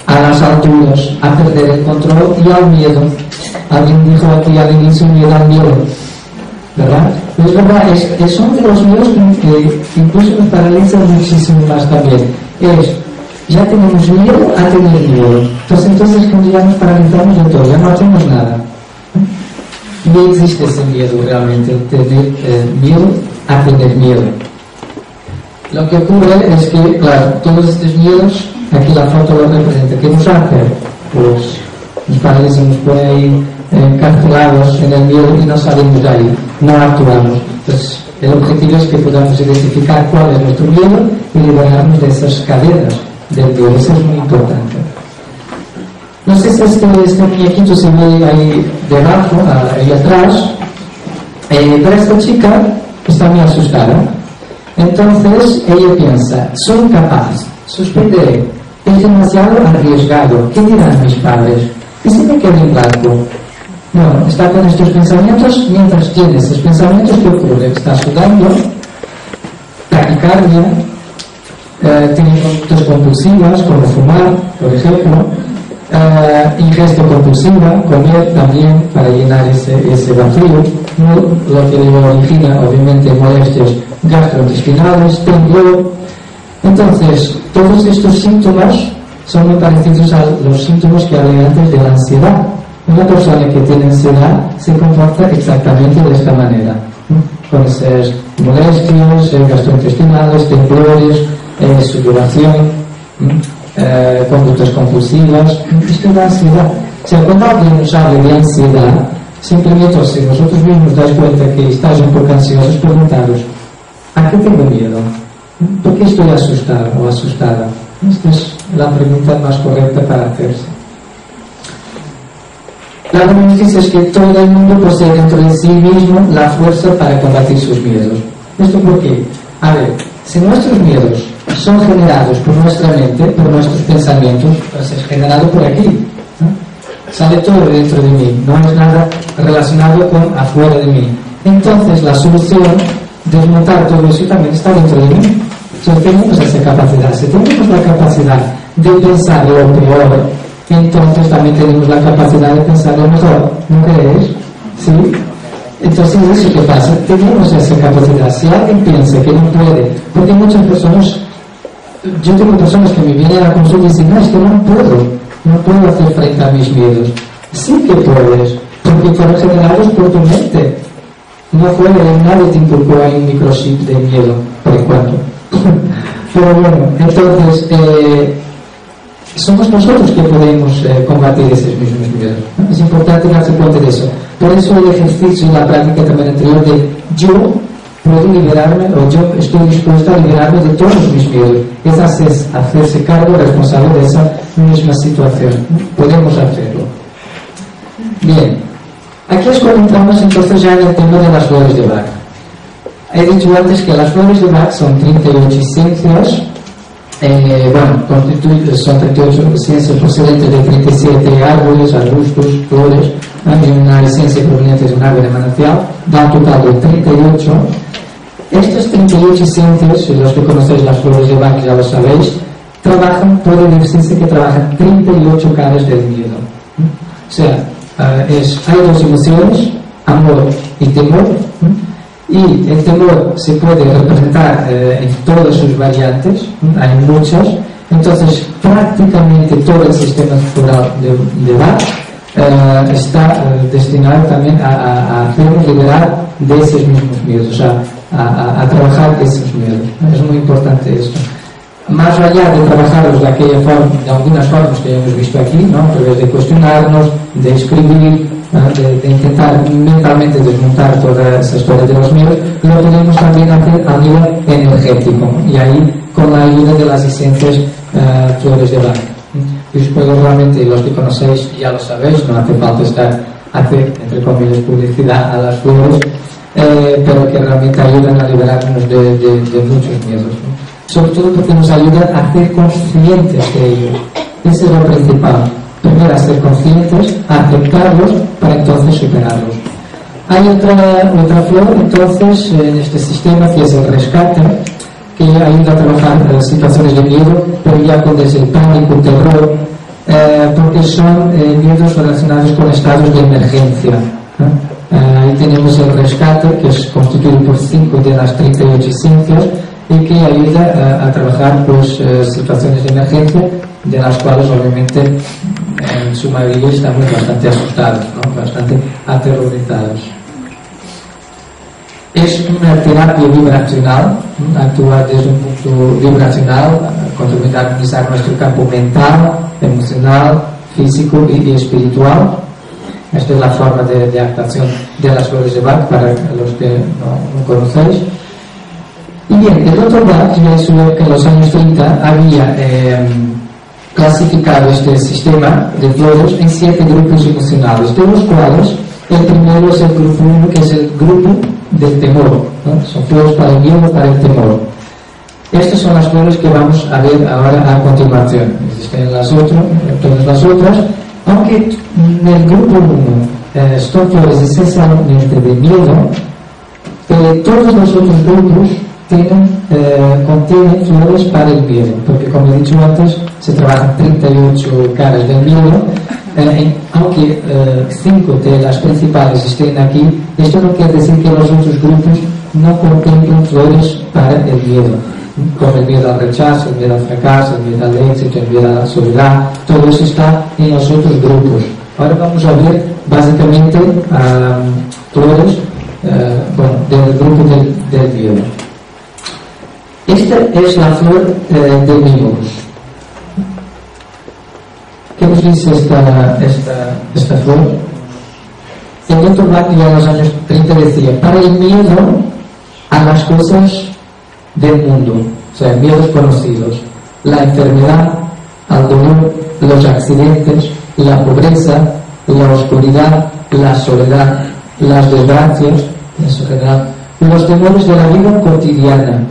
a las alturas, a perder el control y al miedo. Alguien dijo aquí al inicio miedo al miedo, ¿verdad? Es verdad, es uno de los miedos que incluso nos paraliza muchísimo más también. Ya tenemos miedo a tener miedo. Entonces cuando ya nos paralizamos de todo, ya no hacemos nada. No existe ese miedo realmente, tener miedo a tener miedo. Lo que ocurre es que, claro, todos estos miedos, aquí la foto lo representa. ¿Qué nos hace? Pues nos paralizamos por ahí encarcelados en el miedo y no salimos de ahí, no actuamos. Entonces el objetivo es que podamos identificar cuál es nuestro miedo y liberarnos de esas cadenas del miedo. Eso es muy importante. No sé si este muñequito se ve ahí debajo, ahí atrás, pero esta chica está muy asustada. Entonces ella piensa, soy incapaz, suspenderé, es demasiado arriesgado, ¿qué dirán mis padres? ¿Y si me quedo en blanco? Bueno, está con estos pensamientos. Mientras tiene estos pensamientos, ¿qué ocurre? Está sudando, taquicardia, tiene conductas compulsivas como fumar, por ejemplo, ingesta compulsiva, comer también para llenar ese vacío, ¿no? Lo que le origina obviamente molestias gastrointestinales, temblor. Entonces todos estos síntomas son muy parecidos a los síntomas que hablé antes de la ansiedad. Una persona que tiene ansiedad se comporta exactamente de esta manera, ¿no? Con esas molestias gastrointestinales, temblores, sudoración, conductas compulsivas. Esto es la ansiedad. O sea, cuando alguien nos habla de ansiedad, simplemente, si vosotros mismos dais cuenta que estáis un poco ansiosos, preguntaros, ¿a qué tengo miedo? ¿Por qué estoy asustado o asustada? Esta es la pregunta más correcta para hacerse. La buena noticia es que todo el mundo posee dentro de sí mismo la fuerza para combatir sus miedos. ¿Esto por qué? A ver, si nuestros miedos son generados por nuestra mente, por nuestros pensamientos, pues es generado por aquí, ¿no? Sale todo dentro de mí, no es nada relacionado con afuera de mí. Entonces la solución de desmontar todo eso también está dentro de mí. Entonces tenemos esa capacidad. Si tenemos la capacidad de pensar lo peor, entonces también tenemos la capacidad de pensar lo mejor. ¿No creéis? ¿Sí? Entonces eso que pasa, tenemos esa capacidad. Si alguien piensa que no puede, porque muchas personas, yo tengo personas que me vienen a la consulta y dicen, no, es que no puedo hacer frente a mis miedos. Sí que puedes, porque fueron generados por tu mente. No fue nadie te inculcó ahí un microchip de miedo, por enquanto. Pero bueno, entonces somos nosotros que podemos combatir esos mismos miedos, ¿no? Es importante darse cuenta de eso. Por eso el ejercicio y la práctica también anterior de yo puedo liberarme, o yo estoy dispuesto a liberarme de todos mis miedos, es hacerse cargo responsable de esa misma situación. Podemos hacerlo. Bien, aquí es cuando entramos entonces ya en el tema de las flores de Bach. He dicho antes que las flores de Bach son 38 esencias, son 38 esencias procedentes de 37 árboles, arbustos, flores, y una esencia proveniente de un árbol de manantial, da un total de 38. Estas 38 esencias, los que conocéis las flores de Bach ya lo sabéis, puede decirse que trabajan 38 caras del miedo. O sea, hay dos emociones, amor y temor, y el temor se puede representar en todas sus variantes, hay muchas. Entonces prácticamente todo el sistema floral de Bach está destinado también a hacernos liberar de esos mismos miedos, o sea, a trabajar esos miedos. Es muy importante esto. Más allá de trabajarlos de aquella forma, de algunas formas que ya hemos visto aquí, ¿no? A través de cuestionarnos, de escribir, de intentar mentalmente desmontar toda esa historia de los miedos, lo podemos también hacer a nivel energético, y ahí con la ayuda de las esencias flores de Bach. Yo supongo realmente, los que conocéis ya lo sabéis, no hace falta hacer, entre comillas, publicidad a las flores, pero que realmente ayudan a liberarnos de muchos miedos, ¿no? Sobre todo porque nos ayudan a ser conscientes de ellos. Ese es lo principal. Primero a ser conscientes, a aceptarlos para entonces superarlos. Hay otra flor entonces en este sistema que es el rescate, que ayuda a trabajar en situaciones de miedo, pero ya con desde el pánico, terror, porque son miedos relacionados con estados de emergencia, ¿no? Ahí tenemos el rescate, que es constituido por 5 de las 38 esencias, y que ayuda a trabajar pues, situaciones de emergencia, de las cuales obviamente en su mayoría estamos bastante asustados, ¿no? Bastante aterrorizados. Es una terapia vibracional, ¿no? Actúa desde un punto vibracional, contribuye a armonizar nuestro campo mental, emocional, físico y espiritual. Esta es la forma de actuación de las flores de Bach para los que no conocéis. Y bien, el Dr. Bach ya estudió que en los años 30 había clasificado este sistema de flores en 7 grupos emocionales, de los cuales el primero es el grupo 1, que es el grupo del temor, ¿no? Son flores para el miedo, para el temor. Estas son las flores que vamos a ver ahora a continuación. Existen todas las otras, aunque en el grupo 1 son flores esencialmente de miedo, todos los otros grupos contienen flores para el miedo, porque como he dicho antes, se trabajan 38 caras del miedo, aunque 5 de las principales estén aquí. Esto no quiere decir que los otros grupos no contemplen flores para el miedo, como el miedo al rechazo, el miedo al fracaso, el miedo al éxito, el miedo a la soledad. Todo eso está en los otros grupos. Ahora vamos a ver básicamente flores del grupo del miedo. Esta es la flor de mimos. ¿Qué nos dice esta flor? El Dr. Bach ya en los años 30 decía, para el miedo a las cosas del mundo, o sea, miedos conocidos, la enfermedad, al dolor, los accidentes, la pobreza, la oscuridad, la soledad, las desgracias, en su general, los temores de la vida cotidiana.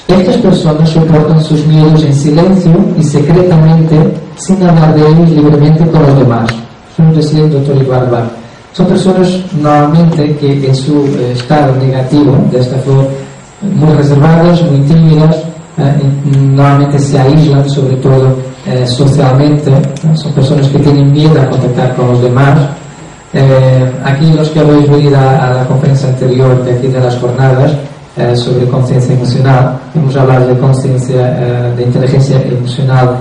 Estas personas soportan sus miedos en silencio y secretamente, sin hablar de ellos libremente con los demás. Eso nos decía el doctor Eduardo Bach. Son personas normalmente que en su estado negativo de esta flor, muy reservadas, muy tímidas, normalmente se aíslan, sobre todo socialmente, ¿no? Son personas que tienen miedo a contactar con los demás. Aquí los que habéis venido a la conferencia anterior de aquí de las jornadas sobre conciencia emocional, hemos hablado de conciencia de inteligencia emocional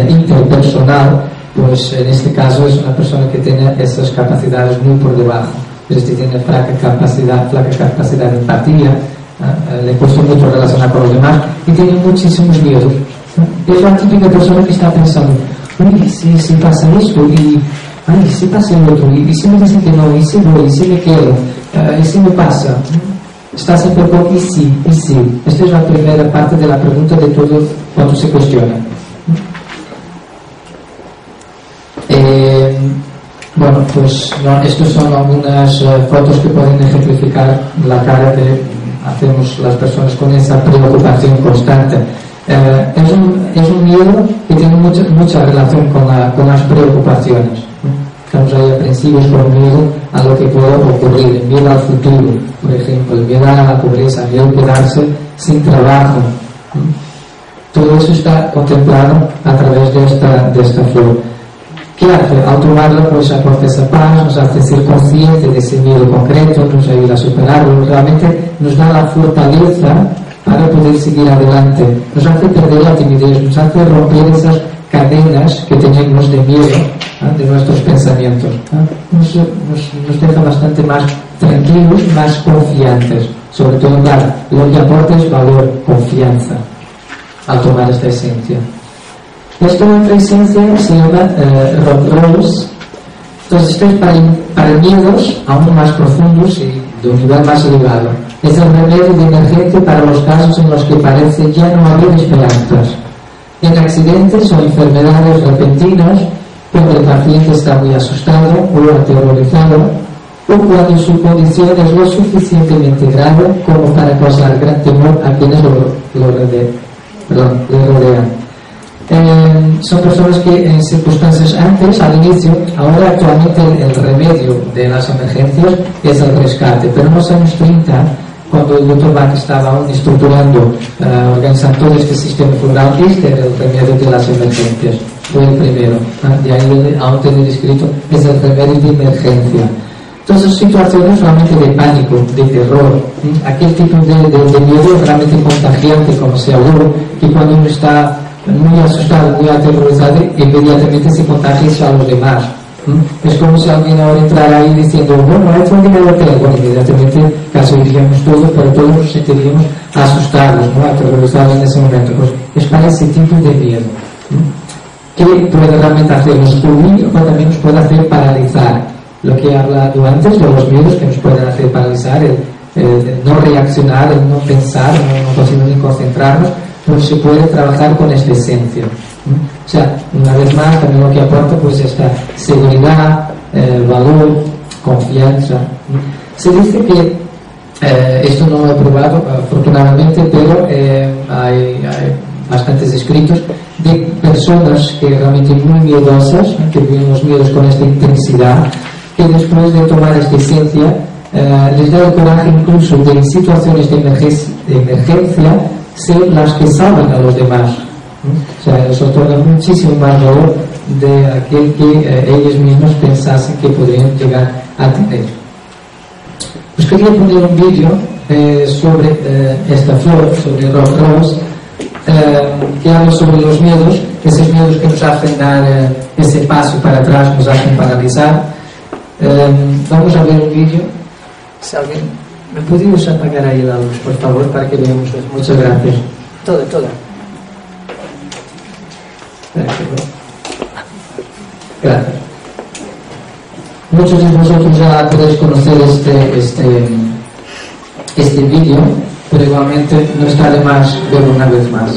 interpersonal. Pues en este caso es una persona que tiene esas capacidades muy por debajo, es decir, tiene flaca capacidad de empatía, le cuesta mucho relacionar con los demás y tiene muchísimos miedos. Es la típica persona que está pensando, uy, si pasa esto, y ay, si pasa el otro, y si me dicen que no, y si voy, y si me quedo, y si me pasa. Está siempre con y sí, y sí. Esta es la primera parte de la pregunta de todo cuando se cuestiona. Bueno, pues no, estas son algunas fotos que pueden ejemplificar la cara que hacemos las personas con esa preocupación constante. Es un miedo que tiene mucha relación con las preocupaciones. Estamos ahí aprensivos por miedo a lo que pueda ocurrir, miedo al futuro, por ejemplo, el miedo a la pobreza, el miedo a quedarse sin trabajo. Todo eso está contemplado a través de esta flor. ¿Qué hace? Al tomarlo, pues aporta esa paz, nos hace ser consciente de ese miedo concreto, nos ayuda a superarlo, realmente nos da la fortaleza para poder seguir adelante, nos hace perder la timidez, nos hace romper esas cadenas que tenemos de miedo, de nuestros pensamientos. Nos deja bastante más tranquilos, más confiantes. Sobre todo, claro, lo que aporta es valor, confianza, al tomar esta esencia. Esta otra esencia se llama Rock Rose. Entonces, esto es para miedos aún más profundos y de un nivel más elevado. Es el remedio de emergencia para los casos en los que parece ya no haber esperanzas. En accidentes o enfermedades repentinas, cuando el paciente está muy asustado o aterrorizado, o cuando su condición es lo suficientemente grave como para causar gran temor a quienes le rodean. Son personas que en circunstancias antes, al inicio, ahora actualmente el remedio de las emergencias es el rescate, pero en los años 30, cuando el Dr. Bach estaba aún estructurando, organizando todo este sistema floral, este era el remedio de las emergencias, fue el primero, de ahí aún tener escrito, es el remedio de emergencia. Entonces, situaciones realmente de pánico, de terror, aquel tipo de miedo realmente contagiante, como se habló, que cuando uno está muy asustado, muy aterrorizado, inmediatamente se contagia a los demás. Es como si alguien ahora entrara ahí diciendo, bueno, esto es dinero que bueno, inmediatamente casi diríamos todo, pero todos nos sentiríamos asustados, ¿no? Aterrorizados en ese momento. Pues es para ese tipo de miedo, que puede realmente hacernos huir o también nos puede hacer paralizar. Lo que he hablado antes de los miedos que nos pueden hacer paralizar, el no reaccionar, el no pensar, no conseguir ni concentrarnos, pues se puede trabajar con esta esencia. O sea, una vez más, también lo que aporta pues esta seguridad, valor, confianza. Se dice que, esto no lo he probado afortunadamente, pero hay bastantes escritos de personas que realmente muy miedosas, que viven los miedos con esta intensidad, que después de tomar esta esencia les da el coraje incluso de en situaciones de emergencia ser las que salvan a los demás. O sea, les otorga muchísimo más valor de aquel que ellos mismos pensasen que podrían llegar a tener. Pues quería poner un vídeo sobre esta flor, sobre Rock Rose, que habla sobre los miedos, esos miedos que nos hacen dar ese paso para atrás, nos hacen paralizar. Vamos a ver un vídeo. Si alguien me podrías apagar ahí la luz, por favor, para que veamos. Muchas gracias. Toda. Gracias. Muchos de vosotros ya podéis conocer este vídeo, pero igualmente no está de más verlo una vez más.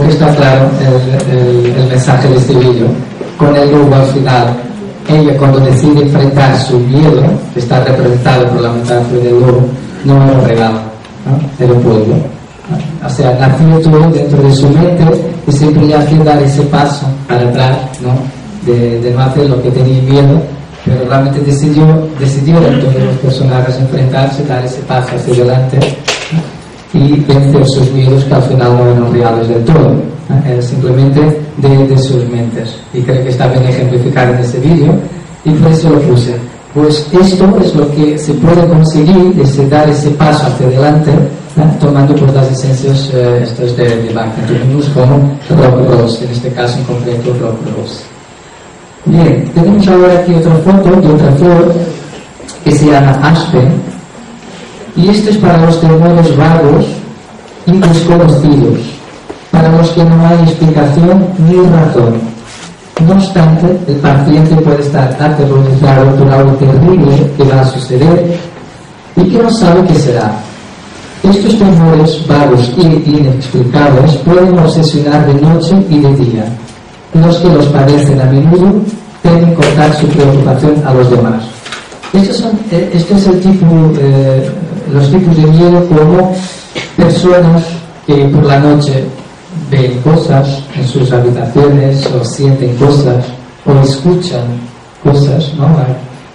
que está claro el mensaje de este vídeo. Con el lobo al final, ella cuando decide enfrentar su miedo, que está representado por la metáfora del lobo, no era un regalo, ¿no? Era un pueblo. O sea, nació todo dentro de su mente y siempre ya hacía dar ese paso para atrás, ¿no? De no hacer lo que tenía miedo, pero realmente decidieron todos los personajes enfrentarse, dar ese paso hacia adelante, ¿no? Y vencer sus miedos que al final no eran reales del todo, ¿no? Era simplemente de sus mentes, y creo que está bien ejemplificado en este vídeo y por eso lo puse. Pues esto es lo que se puede conseguir, es dar ese paso hacia adelante, ¿no? Tomando por las esencias estos de Bach, como Rock Rose, en este caso en concreto Rock Rose. Bien, tenemos ahora aquí otra foto de otra flor que se llama Aspen, y esto es para los temores vagos y desconocidos, para los que no hay explicación ni razón. No obstante, el paciente puede estar aterrorizado por algo terrible que va a suceder y que no sabe qué será. Estos temores vagos y inexplicables pueden obsesionar de noche y de día. Los que los padecen a menudo deben contar su preocupación a los demás. Este es el tipo, los tipos de miedo, como personas que por la noche ven cosas en sus habitaciones, o sienten cosas, o escuchan cosas, ¿no?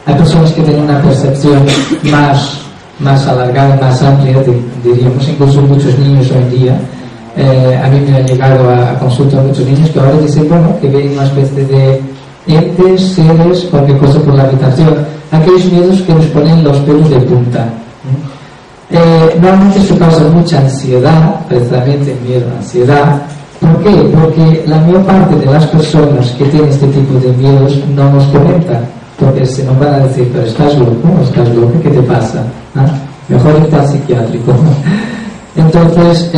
Hay personas que tienen una percepción más alargada, más amplia, diríamos, incluso muchos niños hoy en día. A mí me han llegado a consultar muchos niños que ahora dicen, bueno, que ven una especie de entes, seres, cualquier cosa por la habitación. Aquellos miedos que nos ponen los pelos de punta. Normalmente esto causa mucha ansiedad, precisamente miedo, ansiedad. ¿Por qué? Porque la mayor parte de las personas que tienen este tipo de miedos no nos comentan, porque se nos van a decir, pero estás loco, ¿qué te pasa? Mejor irte al psiquiátrico. Entonces,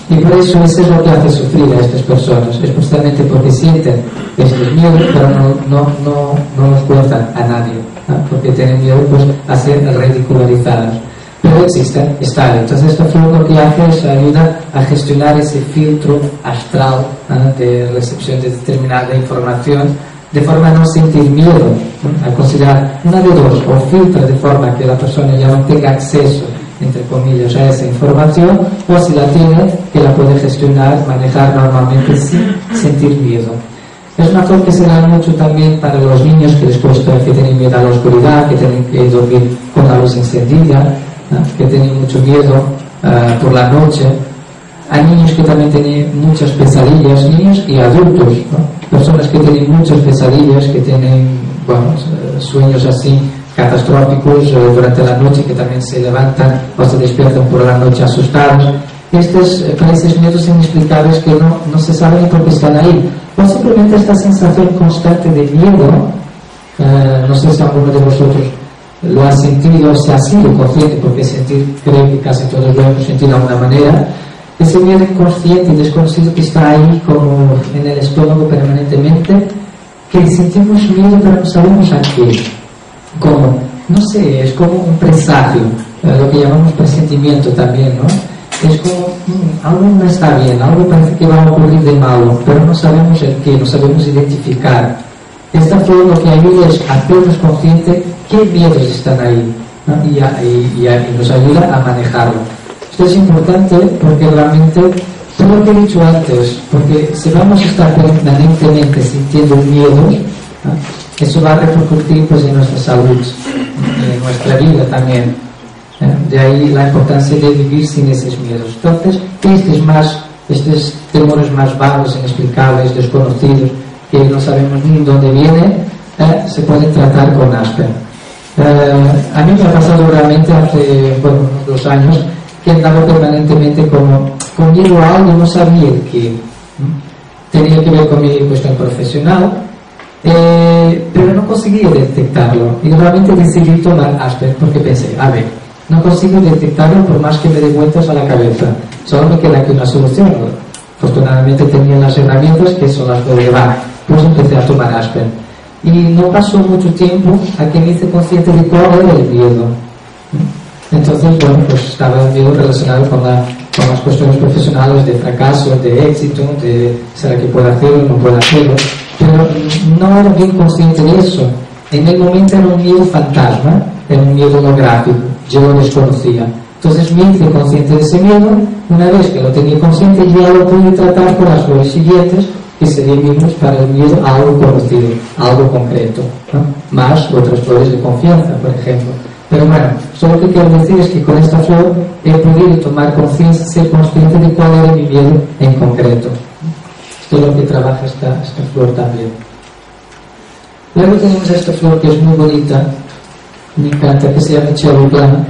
y por eso es lo que hace sufrir a estas personas, es justamente porque sienten estos miedos, pero no los cuentan a nadie, ¿no? Porque tienen miedo, pues, a ser ridicularizadas. Pero existen, están. Entonces, esta flor lo que hace es ayuda a gestionar ese filtro astral, ¿no? De recepción de determinada información, de forma a no sentir miedo, ¿no? A considerar una de dos, o filtra de forma que la persona ya no tenga acceso, entre comillas, a esa información, o si la tiene, que la puede gestionar, manejar normalmente sin sentir miedo. Es una flor que se da mucho también para los niños que les cuesta, que tienen miedo a la oscuridad, que tienen que dormir con la luz encendida, ¿no? Que tienen mucho miedo por la noche. Hay niños que también tienen muchas pesadillas, niños y adultos, ¿no? Personas que tienen muchas pesadillas, que tienen, bueno, sueños así catastróficos durante la noche, que también se levantan o se despiertan por la noche asustados. Con estos miedos inexplicables que no se sabe ni por qué están ahí, o simplemente esta sensación constante de miedo. No sé si alguno de vosotros lo ha sentido o se ha sido consciente, porque sentir, creo que casi todos lo hemos sentido de alguna manera, ese miedo inconsciente y desconocido que está ahí como en el estómago permanentemente, que sentimos miedo pero no sabemos a qué. Como, no sé, es como un presagio, lo que llamamos presentimiento también, ¿no? Es como, algo no está bien, algo parece que va a ocurrir de malo, pero no sabemos el qué, no sabemos identificar. Esta flor lo que ayuda es hacernos consciente qué miedos están ahí, ¿no? y nos ayuda a manejarlo. Esto es importante porque realmente, por lo que he dicho antes, porque si vamos a estar permanentemente sintiendo miedos, ¿no? Eso va a repercutir, pues, en nuestra salud, en nuestra vida también. De ahí la importancia de vivir sin esos miedos. Entonces, estos temores más vagos, inexplicables, desconocidos, que no sabemos ni dónde vienen, se pueden tratar con Aspen. A mí me ha pasado realmente hace, bueno, unos 2 años, que andaba permanentemente con miedo a algo, no sabía qué. Tenía que ver con mi cuestión profesional, pero no conseguía detectarlo, y realmente decidí tomar Aspen porque pensé, a ver, no consigo detectarlo por más que me dé vueltas a la cabeza, solo me queda aquí una solución. Afortunadamente tenía las herramientas, que son las de Bach, pues empecé a tomar Aspen, y no pasó mucho tiempo a que me hice consciente de cuál era el miedo. Entonces, bueno, pues estaba el miedo relacionado con la con las cuestiones profesionales de fracaso, de éxito, de será que puedo hacerlo, no puedo hacerlo, pero no era bien consciente de eso. En el momento era un miedo fantasma, era un miedo no gráfico, yo lo desconocía. Entonces me hice consciente de ese miedo. Una vez que lo tenía consciente, ya lo pude tratar con las flores siguientes, que serían mismos para el miedo a algo conocido, a algo concreto, ¿no? Más otras flores de confianza, por ejemplo. Pero bueno, solo lo que quiero decir es que con esta flor he podido tomar conciencia, ser consciente de cuál era mi miedo en concreto. Esto es lo que trabaja esta flor también. Luego tenemos esta flor que es muy bonita, me encanta, que se llama Cheloblan.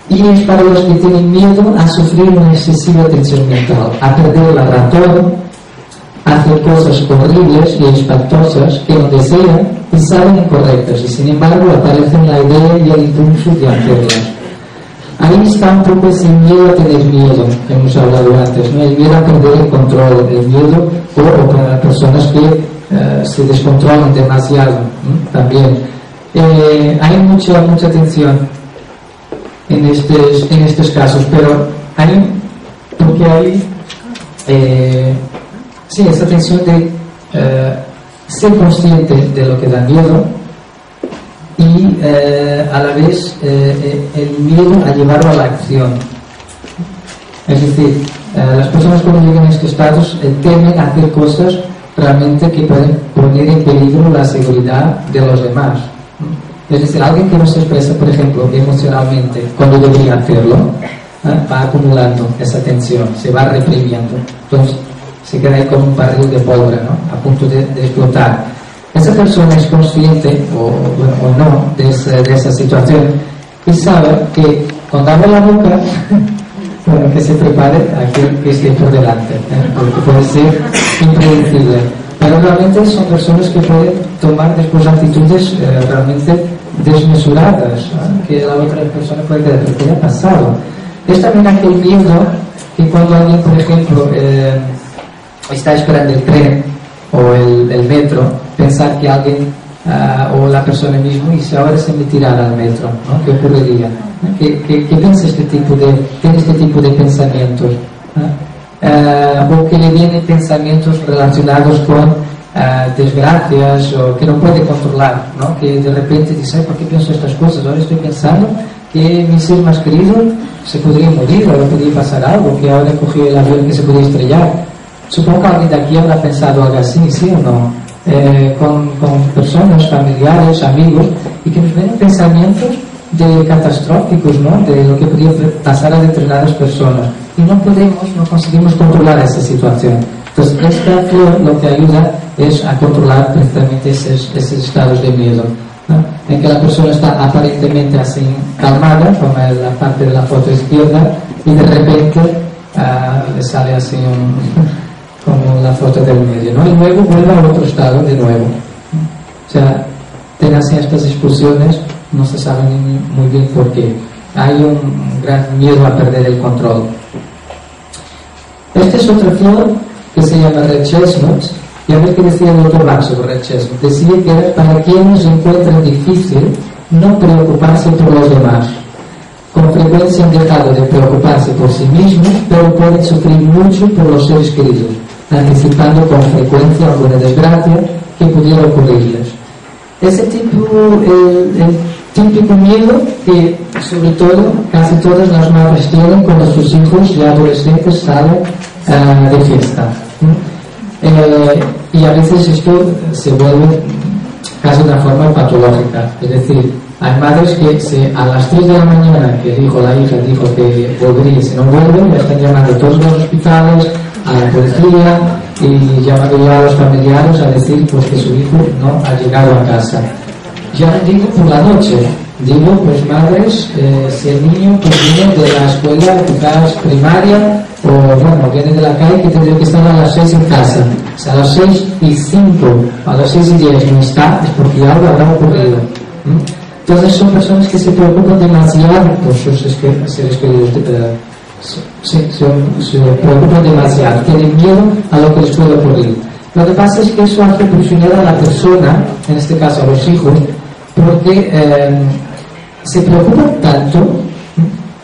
Y es para los que tienen miedo a sufrir una excesiva tensión mental, a perder la razón, a hacer cosas horribles y espantosas que no desean y saben incorrectas, y sin embargo aparecen la idea y el impulso de hacerlas. Ahí está un poco ese miedo a tener miedo, que hemos hablado antes, ¿no? El miedo a perder el control, el miedo o para personas que se descontrolan demasiado, ¿no? También. Hay mucha tensión en estos casos, pero porque hay esa tensión de ser consciente de lo que da miedo y a la vez el miedo a llevarlo a la acción. Es decir, las personas cuando llegan a estos estados temen hacer cosas realmente que pueden poner en peligro la seguridad de los demás. Es decir, alguien que no se expresa, por ejemplo, emocionalmente cuando debería hacerlo, va acumulando esa tensión, se va reprimiendo. Entonces, se queda ahí como un barril de pólvora, ¿no? A punto de explotar. Esa persona es consciente o no de esa situación y sabe que cuando abre la boca, bueno, que se prepare aquel que esté por delante, porque puede ser impredecible. Pero realmente son personas que pueden tomar después actitudes realmente desmesuradas, ¿no? Que la otra persona puede creer, pero ¿qué le ha pasado? Es también aquel miedo que cuando alguien, por ejemplo, está esperando el tren o el metro, pensar que alguien o la persona misma, y si ahora se me tirara al metro, ¿no? ¿Qué ocurriría? ¿Qué piensa tiene este tipo de pensamientos? O que le vienen pensamientos relacionados con desgracias o que no puede controlar, ¿no? Que de repente dice, ¿por qué pienso estas cosas? Ahora estoy pensando que mi ser más querido se podría morir, o le podría pasar algo, que ahora cogí el avión que se podría estrellar. Supongo que alguien de aquí habrá pensado algo así, ¿sí o no? Con personas, familiares, amigos, y que nos vienen pensamientos de catastróficos, ¿no? De lo que podría pasar a determinadas personas. Y no conseguimos controlar esa situación. Entonces, esta flor lo que ayuda es a controlar precisamente esos estados de miedo, ¿no? En que la persona está aparentemente así calmada, como en la parte de la foto izquierda, y de repente le sale así como la foto del medio, ¿no? Y luego vuelve a otro estado de nuevo. O sea, tiene así estas explosiones, no se sabe muy bien por qué. Hay un gran miedo a perder el control. Esta es otra flor que se llama Red Chestnut, y a ver qué decía el doctor Bach sobre Red Chestnut. Decía que era para quienes encuentran difícil no preocuparse por los demás. Con frecuencia han dejado de preocuparse por sí mismos, pero pueden sufrir mucho por los seres queridos, anticipando con frecuencia alguna desgracia que pudiera ocurrirles. Ese tipo, el típico miedo que sobre todo casi todas las madres tienen cuando sus hijos ya adolescentes salen de fiesta. Y a veces esto se vuelve casi de una forma patológica. Es decir, hay madres que a las 3 de la mañana que la hija dijo que volvería, si no vuelve, ya están llamando a todos los hospitales, a la policía, y llamando ya a los familiares a decir pues que su hijo no ha llegado a casa. Ya no digo por la noche, digo pues madres, si el niño pues viene de la escuela quizás primaria o bueno, viene de la calle, que tendría que estar a las 6 en casa. O sea, a las 6:05, a las 6:10 no está, es porque algo habrá ocurrido. Entonces son personas que se preocupan demasiado por sus seres queridos, se preocupan demasiado, tienen miedo a lo que les puede ocurrir. Lo que pasa es que eso hace prisionera a la persona, en este caso a los hijos, porque se preocupan tanto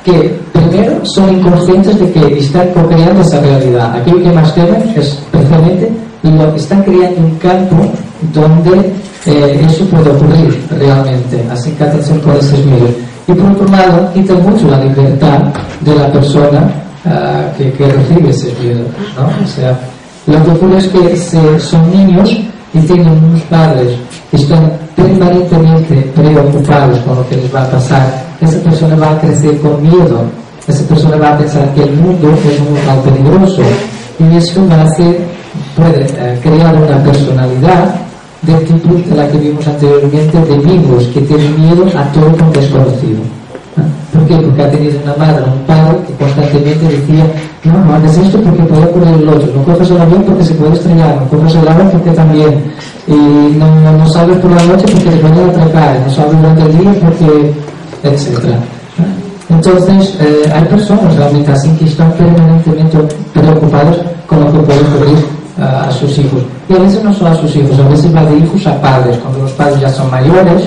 que primero, son inconscientes de que están co-creando esa realidad. Aquello que más temen es precisamente lo que están creando un campo donde eso puede ocurrir realmente. Así que atención con esos miedos. Y por otro lado, quita mucho la libertad de la persona que recibe ese miedo, ¿no? O sea, lo que ocurre es que son niños y tienen unos padres que están permanentemente preocupados con lo que les va a pasar. Esa persona va a crecer con miedo, esa persona va a pensar que el mundo es un lugar peligroso, y eso va a puede crear una personalidad del tipo de la que vimos anteriormente, de vivos que tienen miedo a todo lo desconocido. ¿Por qué? Porque ha tenido una madre o un padre que constantemente decía: no hagas esto porque puede ocurrir el otro, no cojas el avión porque se puede estrellar, no cojas el agua porque también, y no salgas por la noche porque te pueden atracar, no salgas durante el día porque, etc. Entonces hay personas realmente así que están permanentemente preocupados con lo que puede ocurrir a sus hijos, y a veces no solo a sus hijos, a veces va de hijos a padres, cuando los padres ya son mayores,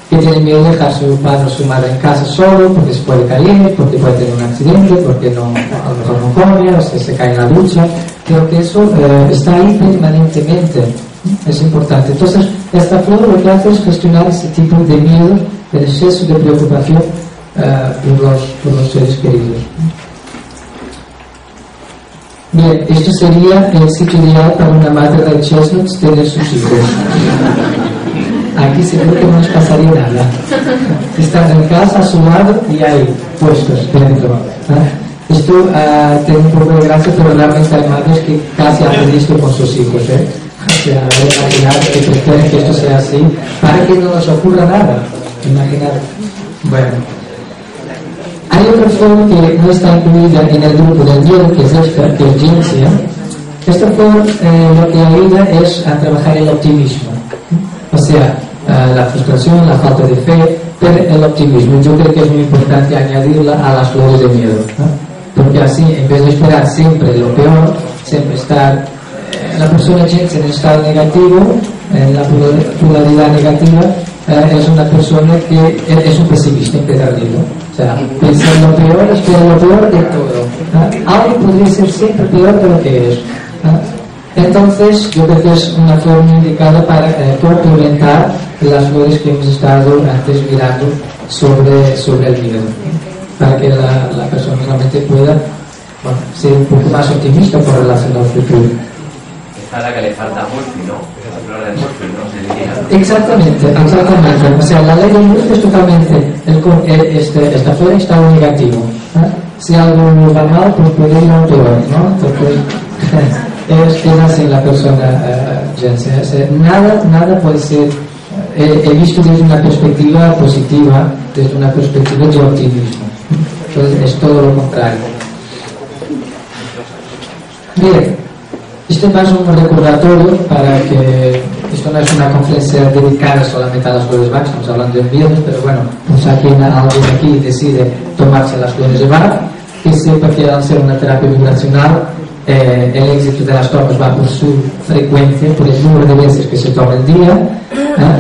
que tienen miedo de dejar a su padre o su madre en casa solo porque se puede caer, porque puede tener un accidente, porque a lo mejor no come, o se cae en la ducha. Creo que eso está ahí permanentemente, es importante. Entonces esta flor lo que hace es gestionar ese tipo de miedos, el exceso de preocupación por los seres queridos. Bien, esto sería el sitio ideal para una madre de chestnuts tener sus hijos. Aquí seguro que no les pasaría nada. Están en casa a su lado y ahí puestos dentro. Esto tiene un poco de gracia, pero realmente hay madres que casi hacen esto con sus hijos. O sea, imaginar que prefieren que esto sea así para que no les ocurra nada. Imaginar. Bueno. Hay otra flor que no está incluida en el grupo del miedo, que es esta, que es Jinxia. Esta flor lo que ayuda es a trabajar el optimismo. O sea, la frustración, la falta de fe, pero el optimismo. Yo creo que es muy importante añadirla a las flores de miedo, ¿no? Porque así, en vez de esperar siempre lo peor, siempre estar la persona Jinx en el estado negativo, en la polaridad negativa, es una persona que es un pesimista empedernido. O sea, piensa en lo peor, espera lo peor de todo. Algo podría ser siempre peor de lo que es. Entonces, yo creo que es una forma indicada para complementar las flores que hemos estado antes mirando sobre el miedo, para que la persona realmente pueda ser un poco más optimista con relación al futuro. Esta es la que le falta a Murphy, ¿no? La flor de Murphy, ¿no? Se diría. Exactamente. O sea, la ley de Murphy es totalmente esta flor es estado negativo. Si algo va mal, pues puede ir a un peor, ¿no? Entonces, es así la persona, Jensen. Nada puede ser he visto desde una perspectiva positiva, desde una perspectiva de optimismo. Entonces es todo lo contrario. Bien, esto es más un recordatorio para que esto no es una conferencia dedicada solamente a las flores de Bach, estamos hablando de miedos, pero bueno, pues alguien aquí decide tomarse las flores de Bach, que sepa que al ser una terapia vibracional, el éxito de las tomas va por su frecuencia, por el número de veces que se toma el día,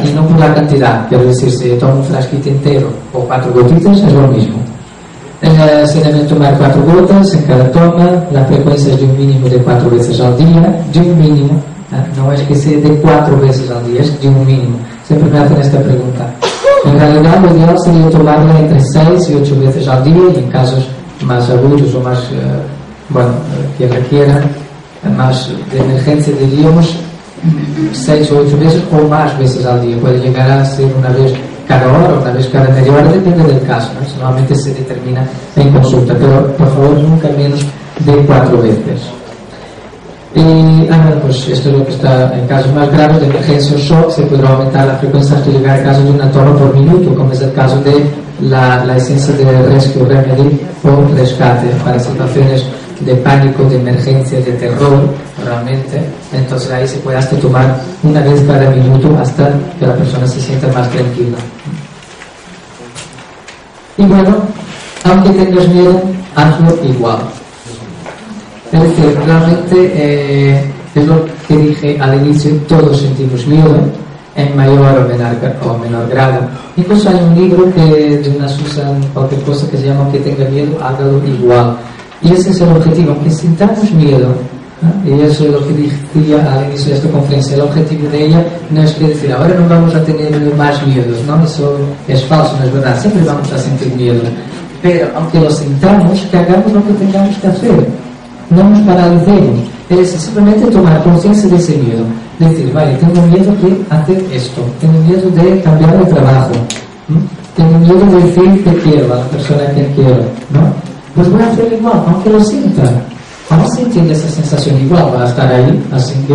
y no por la cantidad. Quiero decir, si toma un frasquito entero o 4 gotitas, es lo mismo. Se deben tomar 4 gotas en cada toma, la frecuencia es de un mínimo de 4 veces al día, de un mínimo, no es que sea de 4 veces al día, es de un mínimo. Siempre me hacen esta pregunta. En realidad, lo ideal sería tomarla entre 6 y 8 veces al día, y en casos más agudos o más, que requieran más de emergencia, diríamos 6 o 8 veces o más veces al día. Puede llegar a ser una vez cada hora, una vez cada media hora, depende del caso, ¿no? Normalmente se determina en consulta, pero por favor nunca menos de 4 veces. Y pues esto es lo que está en casos más graves de emergencia o shock. Se podrá aumentar la frecuencia hasta llegar a casos de una toma por minuto, como es el caso de la esencia de Rescue Remedy o rescate para situaciones de pánico, de emergencia, de terror, realmente. Entonces ahí se puede hasta tomar una vez cada minuto hasta que la persona se sienta más tranquila. Y bueno, aunque tengas miedo, hazlo igual. Es decir, realmente es lo que dije al inicio, todos sentimos miedo, en mayor o menor grado. Incluso hay un libro que de una Susan cualquier cosa que se llama "Que tenga miedo, hágalo igual". Y ese es el objetivo, aunque sintamos miedo, ¿no? Y eso es lo que decía al inicio de esta conferencia. El objetivo de ella no es que decir ahora no vamos a tener más miedos, ¿no? Eso es falso, no es verdad. Siempre vamos a sentir miedo, pero aunque lo sintamos, que hagamos lo que tengamos que hacer, no nos paralicemos. Es simplemente tomar conciencia de ese miedo, decir, vale, tengo miedo de hacer esto, tengo miedo de cambiar de trabajo, ¿no? Tengo miedo de decir que quiero a la persona que quiero, ¿no? Pues voy a hacerlo igual, aunque lo sienta. Vamos sintiendo esa sensación igual, va a estar ahí, así que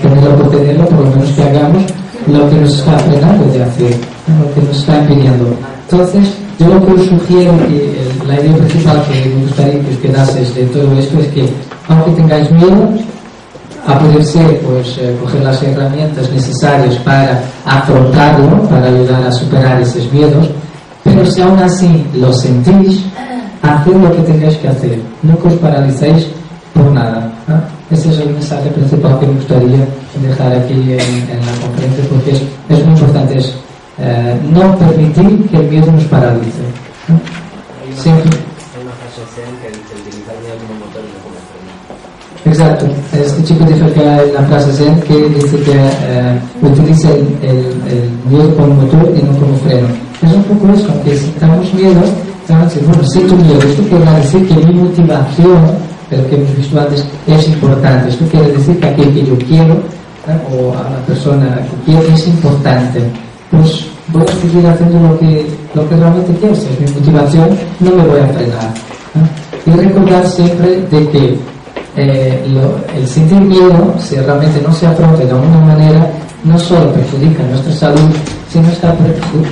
tenerlo por tenerlo, por lo menos que hagamos lo que nos está frenando de hacer, ¿no? Lo que nos está impidiendo. Entonces, yo lo que os sugiero, y la idea principal que me gustaría que os quedaseis de todo esto es que, aunque tengáis miedo, a poder ser, pues, coger las herramientas necesarias para afrontarlo, para ayudar a superar esos miedos, pero si aún así lo sentís, haced lo que tengáis que hacer, no que os paralicéis por nada, ¿no? Ese es el mensaje principal que me gustaría dejar aquí en la conferencia, porque es muy importante, es no permitir que el miedo nos paralice, ¿no? Siempre. Hay una frase zen que dice utilizar el miedo como motor y no como freno. Exacto, este chico dice que hay una frase zen que dice que utiliza el miedo como motor y no como freno. Es un poco eso, aunque sintamos miedo, bueno, siento miedo, esto quiere decir que mi motivación, pero que hemos visto antes, es importante. Esto quiere decir que aquello que yo quiero, ¿no? O a la persona que quiero es importante. Pues voy a seguir haciendo lo que realmente quiero. Si es mi motivación, no me voy a frenar, ¿no? Y recordar siempre de que el sentir miedo, si realmente no se afronta de alguna manera, no solo perjudica nuestra salud, sino está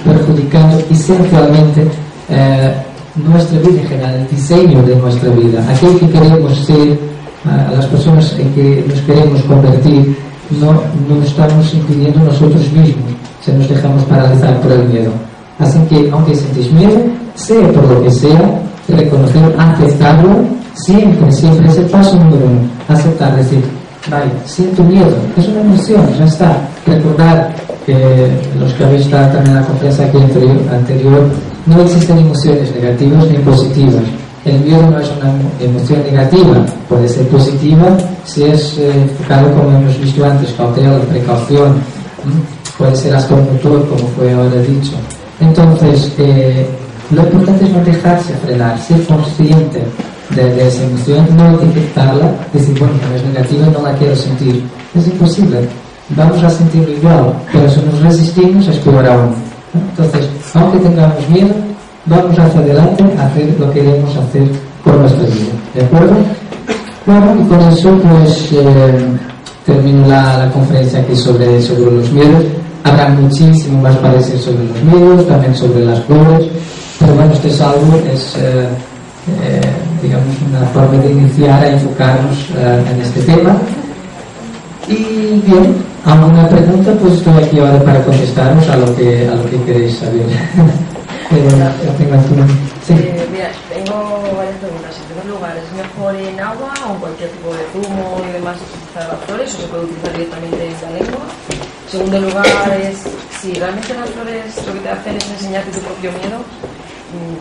perjudicando esencialmente nuestra vida en general, el diseño de nuestra vida. Aquel que queremos ser, a las personas en que nos queremos convertir, no estamos impidiendo nosotros mismos, se nos dejamos paralizar por el miedo. Así que, aunque sentís miedo, sea por lo que sea, reconocer, aceptarlo, siempre es el paso número 1. Aceptar, decir, vale, siento miedo, es una emoción, ya está. Recordar que los que habéis estado también en la conferencia aquí anterior, no existen emociones negativas ni positivas. El miedo no es una emoción negativa, puede ser positiva si es enfocado, como hemos visto antes, cautela, precaución, puede ser hasta un motor, como fue ahora dicho. Entonces, lo importante es no dejarse frenar, ser consciente de esa emoción, no etiquetarla, decir, bueno, no es negativa, no la quiero sentir. Es imposible, vamos a sentirlo igual, pero si nos resistimos es peor aún. Entonces, aunque tengamos miedo, vamos hacia adelante a hacer lo que queremos hacer con nuestra vida, ¿de acuerdo? Bueno, y con eso pues termino la conferencia aquí sobre los miedos. Habrá muchísimo más para decir sobre los miedos, también sobre las flores, pero bueno, este es algo, digamos, una forma de iniciar a enfocarnos en este tema. Y bien, ¿alguna pregunta? Pues estoy aquí ahora para contestaros a lo que queréis saber. Sí. Mira, tengo varias preguntas. En primer lugar, ¿es mejor en agua o en cualquier tipo de zumo y demás utilizar las flores o se puede utilizar directamente en la lengua? En segundo lugar, es si realmente las flores lo que te hacen es enseñarte tu propio miedo.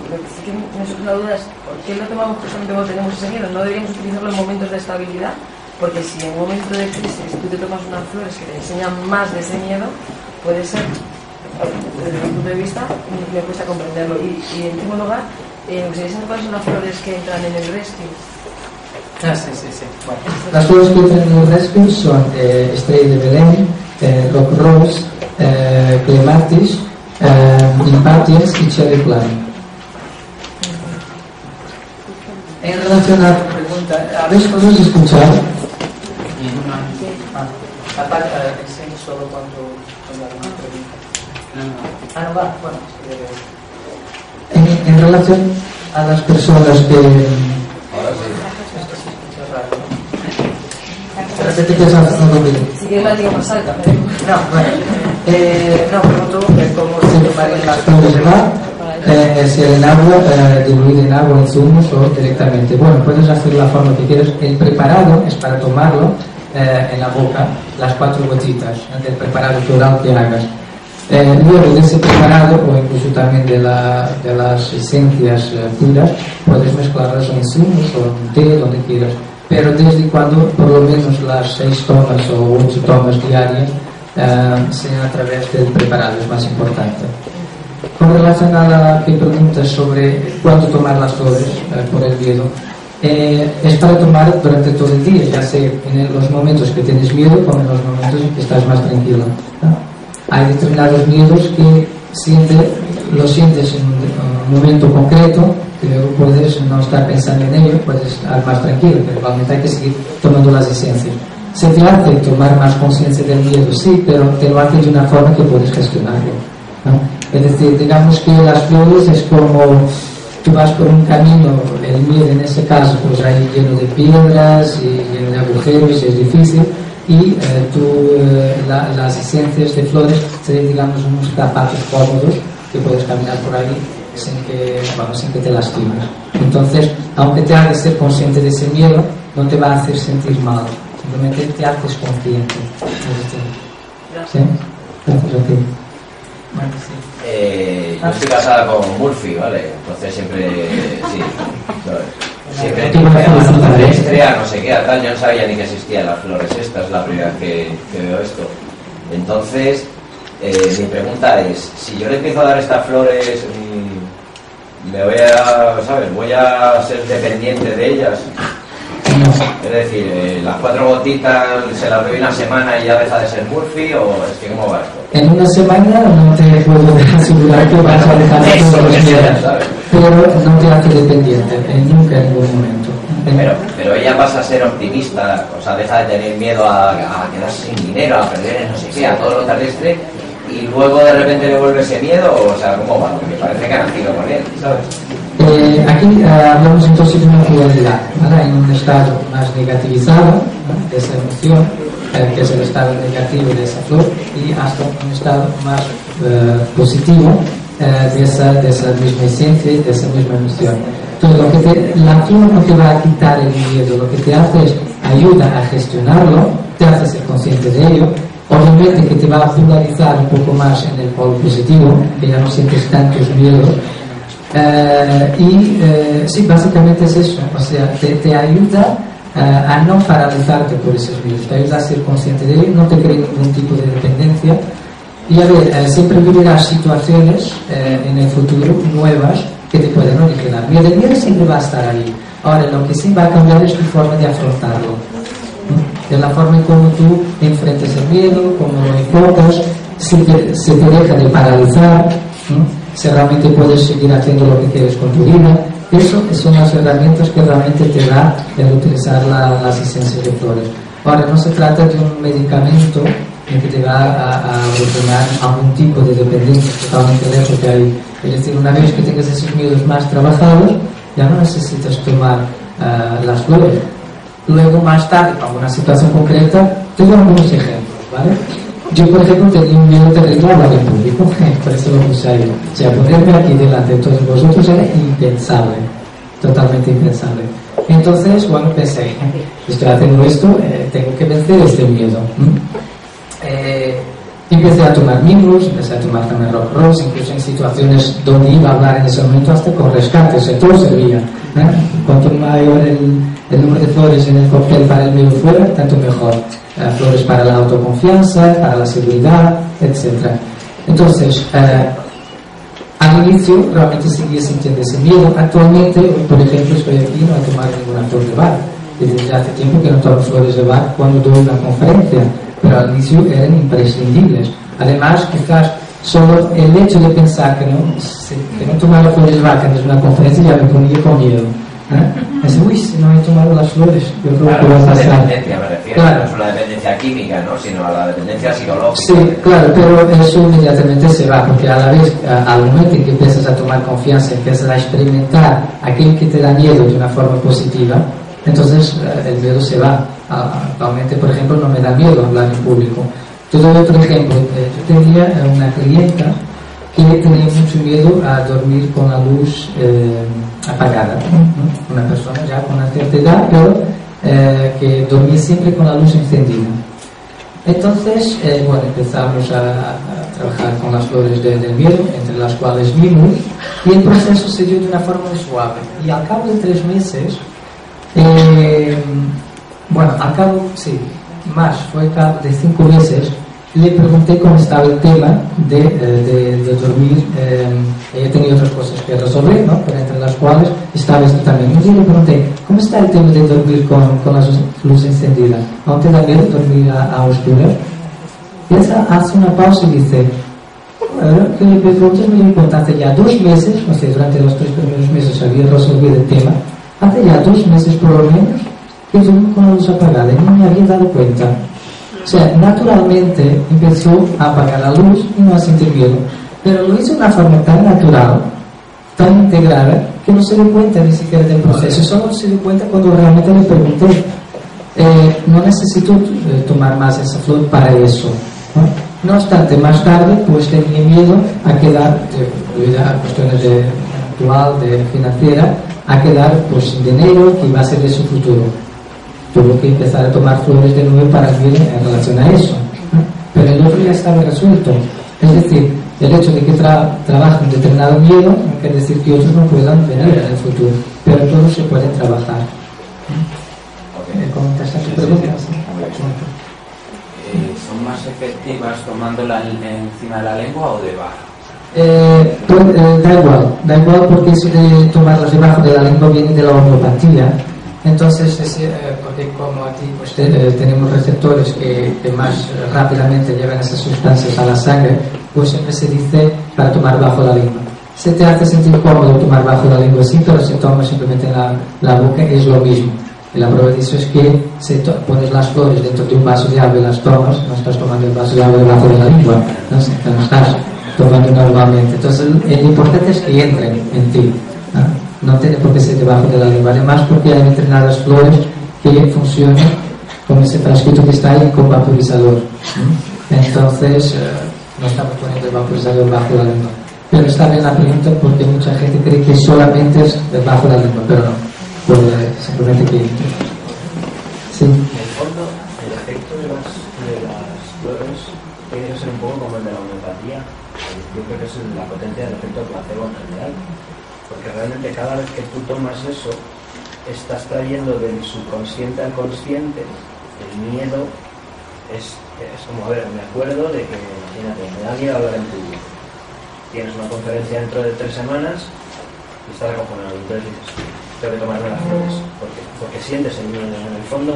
Lo que sí que me surge la duda es ¿por qué lo tomamos justamente cuando tenemos ese miedo? ¿No deberíamos utilizarlo en momentos de estabilidad? Porque si en un momento de crisis tú te tomas unas flores que te enseñan más de ese miedo, puede ser, desde mi punto de vista, me cuesta comprenderlo. Y en último lugar, me gustaría saber cuáles son las flores que entran en el rescue. Sí. Bueno, las flores que entran en el rescue son Estrella de Belén, Rock Rose, Clematis, Impatiens y Cherry Plum. En relación a tu pregunta, ¿habéis podido escuchar? Enseño solo cuando alguna pregunta. No va, bueno. En relación a las personas que... Ahora sí. Esto se escucha raro, ¿no? ¿Qué te piensas? Si quieres la digo más alta, pero... No, bueno. Pregunto cómo se tomarían las flores de mar, si en agua, diluir en agua, en zumos o directamente. Bueno, puedes hacer la forma que quieras. El preparado es para tomarlo en la boca las 4 gotitas del preparado floral que hagas. Luego de ese preparado, o incluso también de las esencias puras, puedes mezclarlas en zumos o en té, donde quieras, pero desde cuando por lo menos las 6 tomas o 8 tomas diarias sean a través del preparado, es más importante. Con relación a la que preguntas sobre cuándo tomar las flores por el miedo, es para tomar durante todo el día, ya sea en los momentos que tienes miedo como en los momentos en que estás más tranquilo, ¿no? Hay determinados miedos que los sientes en un momento concreto, que luego puedes no estar pensando en ello, puedes estar más tranquilo, pero igualmente hay que seguir tomando las esencias. Se te hace tomar más conciencia del miedo, sí, pero te lo hace de una forma que puedes gestionarlo, ¿no? Es decir, digamos que las flores es como tú vas por un camino, el miedo en ese caso pues ahí lleno de piedras y lleno de agujeros, es difícil, y las esencias de flores serían, digamos, unos zapatos cómodos que puedes caminar por ahí sin que te lastimes. Entonces, aunque te hagas ser consciente de ese miedo, no te va a hacer sentir mal, simplemente te haces consciente. ¿Sí? Gracias a ti. Bueno, sí. Yo estoy casada con Murphy, ¿vale? Entonces siempre, sí, siempre no sé qué, tal, yo no sabía ni que existían las flores estas, es la primera vez que veo esto. Entonces, mi pregunta es, si yo le empiezo a dar estas flores, me voy a, ¿sabes? Voy a ser dependiente de ellas. Es decir, las 4 gotitas se las doy una semana y ya deja de ser Murphy, o es que ¿cómo va esto? En una semana no te puedo asegurar que vas a dejar todos los días, pero no te hace dependiente, nunca en ningún momento. Pero ella pasa a ser optimista, o sea, deja de tener miedo a quedarse sin dinero, a perder no sé qué, a todo lo terrestre, y luego de repente le vuelve ese miedo, o sea, ¿cómo va? Porque parece que ha nacido con él, ¿sabes? Aquí hablamos entonces de una dualidad, ¿vale? Hay un estado más negativizado, ¿no?, de esa emoción, que es el estado negativo de esa flor, y hasta un estado más positivo de esa misma esencia y de esa misma emoción. Entonces, la flor no te va a quitar el miedo, lo que te hace es ayuda a gestionarlo, te hace ser consciente de ello. Obviamente que te va a polarizar un poco más en el polo positivo, que ya no sientes tantos miedos. Sí, básicamente es eso, o sea, te ayuda a no paralizarte por esos miedos, te ayuda a ser consciente de ello, no te crea ningún tipo de dependencia, y a ver, siempre vivirás situaciones en el futuro nuevas que te pueden originar. El miedo siempre va a estar ahí. Ahora, lo que sí va a cambiar es tu forma de afrontarlo, de la forma en cómo tú enfrentas el miedo, cómo lo enfocas, si se te deja de paralizar, si realmente puedes seguir haciendo lo que quieres con tu vida. Eso son las herramientas que realmente te da el utilizar las esencias de flores. Ahora, no se trata de un medicamento en que te va a ordenar algún tipo de dependencia totalmente lejos de ahí. Es decir, una vez que tengas esos miedos más trabajados, ya no necesitas tomar las flores. Luego, más tarde, para una situación concreta, te doy algunos ejemplos, ¿vale? Yo, por ejemplo, tenía un miedo terrible a hablar en público, por eso lo puse ahí. O sea, ponerme aquí delante de todos vosotros era impensable, totalmente impensable. Entonces, bueno, pensé, estoy haciendo esto, tengo que vencer este miedo. Empecé a tomar libros, empecé a tomar también rock rolls, incluso en situaciones donde iba a hablar en ese momento hasta con rescate, o sea, todo servía. Cuanto mayor el número de flores en el cóctel para el miedo fuera, tanto mejor. Flores para la autoconfianza, para la seguridad, etc. Entonces, al inicio realmente seguía sintiendo ese miedo. Actualmente, por ejemplo, estoy aquí, no he tomado ninguna flor de Bach. Desde hace tiempo que no tomo flores de Bach cuando doy una conferencia, pero al inicio eran imprescindibles. Además, quizás solo el hecho de pensar que no tomara flores de Bach antes de una conferencia ya me ponía con miedo. Es, uy, si no he tomado las flores, yo creo que va a pasar. Dependencia, me refiero, claro. No es una dependencia química, ¿no?, sino a la dependencia psicológica. Sí, claro, pero eso inmediatamente se va, porque a la vez, al momento en que empiezas a tomar confianza, empiezas a experimentar aquello que te da miedo de una forma positiva, entonces el miedo se va. Actualmente, por ejemplo, no me da miedo hablar en público. Te doy otro ejemplo. Yo tenía una clienta que tenía mucho miedo a dormir con la luz apagada, ¿no? Una persona ya con una cierta edad, pero que dormía siempre con la luz encendida. Entonces, bueno, empezamos a trabajar con las flores del miedo, entre las cuales Mimu, y el proceso se dio de una forma muy suave. Y al cabo de 3 meses, fue al cabo de 5 meses, le pregunté cómo estaba el tema de dormir. Ella tenía otras cosas que resolver, ¿no? Pero entre las cuales estaba esto también. Un día le pregunté, ¿cómo está el tema de dormir con la luz encendida? ¿No te da miedo dormir a oscuras? Y ella hace una pausa y dice, que le pregunté, me di cuenta, hace ya 2 meses, o sea, durante los 3 primeros meses había resolvido el tema, hace ya 2 meses por lo menos que duermo con la luz apagada y no me había dado cuenta. O sea, naturalmente empezó a apagar la luz y no a sentir miedo, pero lo hizo de una forma tan natural, tan integrada, que no se dio cuenta ni siquiera del proceso. Solo se dio cuenta cuando realmente le pregunté, no necesito tomar más esa flor para eso, ¿no? No obstante, más tarde pues tenía miedo a quedar, debido a cuestiones actual, de financiera, a quedar pues sin dinero, que iba a ser de su futuro. Tuvo que empezar a tomar flores de nuevo para vivir en relación a eso, ¿no? Pero el otro ya estaba resuelto. Es decir, el hecho de que trabaje un determinado miedo no quiere decir que otros no puedan venir en el futuro, pero todos se pueden trabajar. ¿Contestas tu pregunta? ¿Son más efectivas tomándola encima de la lengua o debajo? Da igual porque eso de tomarlas debajo de la lengua viene de la homeopatía. Entonces, porque como aquí pues, tenemos receptores que más rápidamente llevan esas sustancias a la sangre, pues siempre se dice para tomar bajo la lengua. Se te hace sentir cómodo tomar bajo la lengua, sí, pero si tomas simplemente en la boca es lo mismo. Y la prueba de eso es que pones las flores dentro de un vaso de agua y las tomas, no estás tomando el vaso de agua debajo de la lengua, no estás tomando normalmente. Entonces, lo importante es que entren en ti, ¿no? No tiene por qué ser debajo de la lengua. Además, porque hay determinadas flores que funcionan con ese frasquito que está ahí con vaporizador. Entonces, no estamos poniendo el vaporizador bajo la lengua. Pero está bien la pregunta porque mucha gente cree que solamente es debajo de la lengua, pero no. Pues simplemente que sí. En el fondo, el efecto de las flores tiene que ser un poco como el de la homeopatía. Yo creo que es la potencia del efecto placebo en general, porque realmente cada vez que tú tomas eso estás trayendo del subconsciente al consciente. El miedo es como, a ver, me acuerdo de que, imagínate, me da miedo hablar en público, tienes una conferencia dentro de 3 semanas y estás acojonado, entonces dices, tengo que tomarme las flores, porque sientes el miedo. En el fondo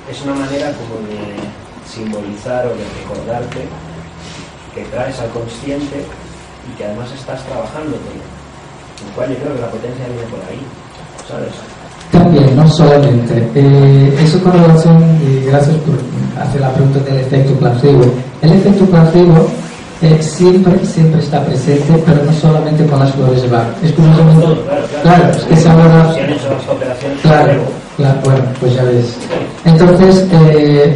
es una manera como de simbolizar o de recordarte que traes al consciente y que además estás trabajando con él, lo cual yo creo que la potencia viene por ahí, ¿sabes? También, no solamente eso con relación, y gracias por hacer la pregunta del efecto placebo. El efecto placebo siempre está presente, pero no solamente con las flores de Bach. Es como claro, es que se habla. Claro, bueno, pues ya ves. Entonces,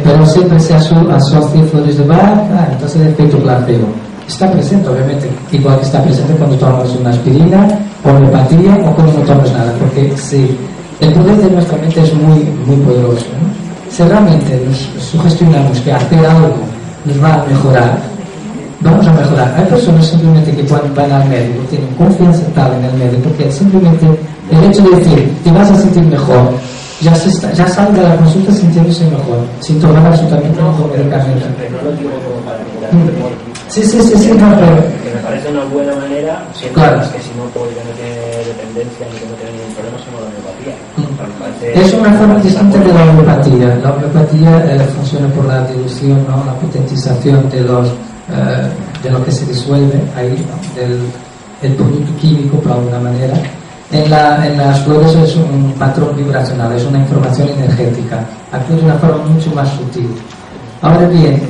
pero siempre se asocia flores de Bach, entonces el efecto placebo está presente, obviamente, igual que está presente cuando tomas una aspirina, homeopatía o cuando no tomas nada, porque sí, el poder de nuestra mente es muy, muy poderoso, ¿no? Si realmente nos sugestionamos que hacer algo nos va a mejorar, vamos a mejorar. Hay personas simplemente que cuando van al médico tienen confianza tal en el médico que simplemente el hecho de decir te vas a sentir mejor, ya sale de la consulta sintiéndose mejor, sin tomar absolutamente ningún medicamento. No lo digo como para ninguna. Sí, no, pero que me parece una buena manera, siempre claro. Más que si no, pues ya no tiene dependencia ni que no tiene ningún problema, sino la homeopatía. Es una forma distinta de la homeopatía. La homeopatía funciona por la dilución, ¿no? La potentización de lo que se disuelve ahí, ¿no? del producto químico, por alguna manera. En las flores es un patrón vibracional, es una información energética, actúa de una forma mucho más sutil. Ahora bien,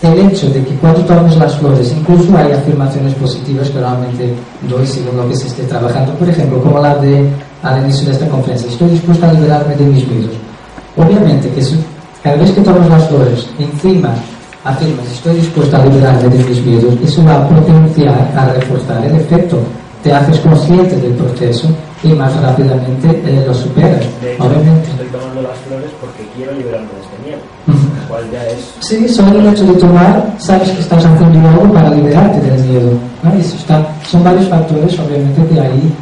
el hecho de que cuando tomes las flores, incluso hay afirmaciones positivas que realmente doy según lo que se esté trabajando, por ejemplo, como la de al inicio de esta conferencia, estoy dispuesta a liberarme de mis miedos. Obviamente que cada vez que tomas las flores, encima afirmas, estoy dispuesta a liberarme de mis miedos, eso va a potenciar, a reforzar el efecto. te haces consciente del proceso y más rápidamente lo superas. De hecho, Obviamente. estoy tomando las flores porque quiero librarme de este miedo, lo cual ya es... Sí, solo el hecho de tomar, sabes que estás haciendo algo para liberarte del miedo, ¿no? Y eso son varios factores, obviamente, que ahí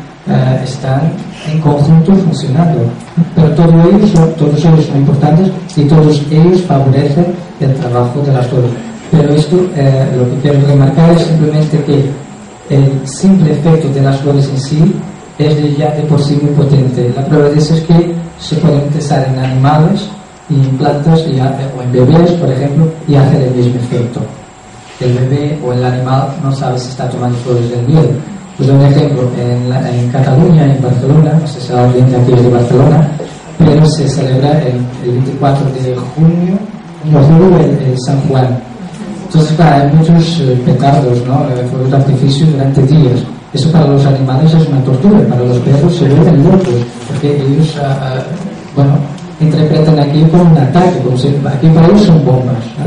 están en conjunto funcionando. Pero todos ellos son importantes y todos ellos favorecen el trabajo de las flores. Pero esto, lo que quiero remarcar es simplemente que el simple efecto de las flores en sí es ya de por sí muy potente. La prueba de eso es que se pueden utilizar en animales y en plantas o en bebés, por ejemplo, y hacer el mismo efecto. El bebé o el animal no sabe si está tomando flores del miedo. Pues doy un ejemplo, en Cataluña, en Barcelona, no sé si alguien de aquí es de Barcelona, pero se celebra el 24 de junio el San Juan. Entonces, claro, hay muchos petardos, ¿no? Fuegos de artificio durante días. Eso para los animales es una tortura, para los perros se vuelven locos, porque ellos, interpretan aquí como un ataque, aquí para ellos son bombas, ¿no?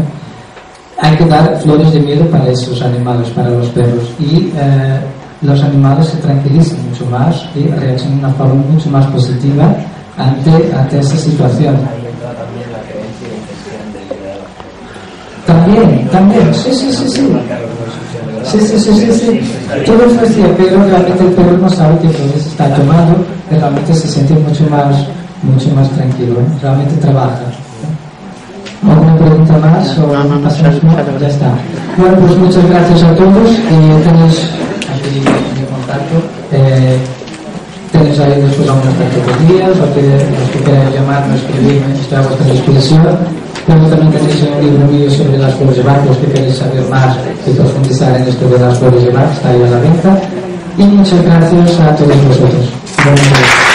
Hay que dar flores de miedo para esos animales, para los perros, y los animales se tranquilizan mucho más y reaccionan de una forma mucho más positiva ante esa situación. Ahí entra también la creencia y infección del ideal. También, sí. Sí. Todo eso es cierto, pero realmente el perro no sabe que todo se está tomando, y realmente se siente mucho más tranquilo, ¿eh? Realmente trabaja. ¿Alguna pregunta más? No, Ya está. Bueno, pues muchas gracias a todos. Tenéis aquí mi contacto. Tenéis ahí después algunas fotografías, o que los que queráis llamarme, escribirme, estoy a vuestra disposición. Pero también tenéis un libro mío sobre las flores de Bach, los que queréis saber más y profundizar en esto de las flores de Bach, está ahí a la venta. Y muchas gracias a todos vosotros. Buenas noches.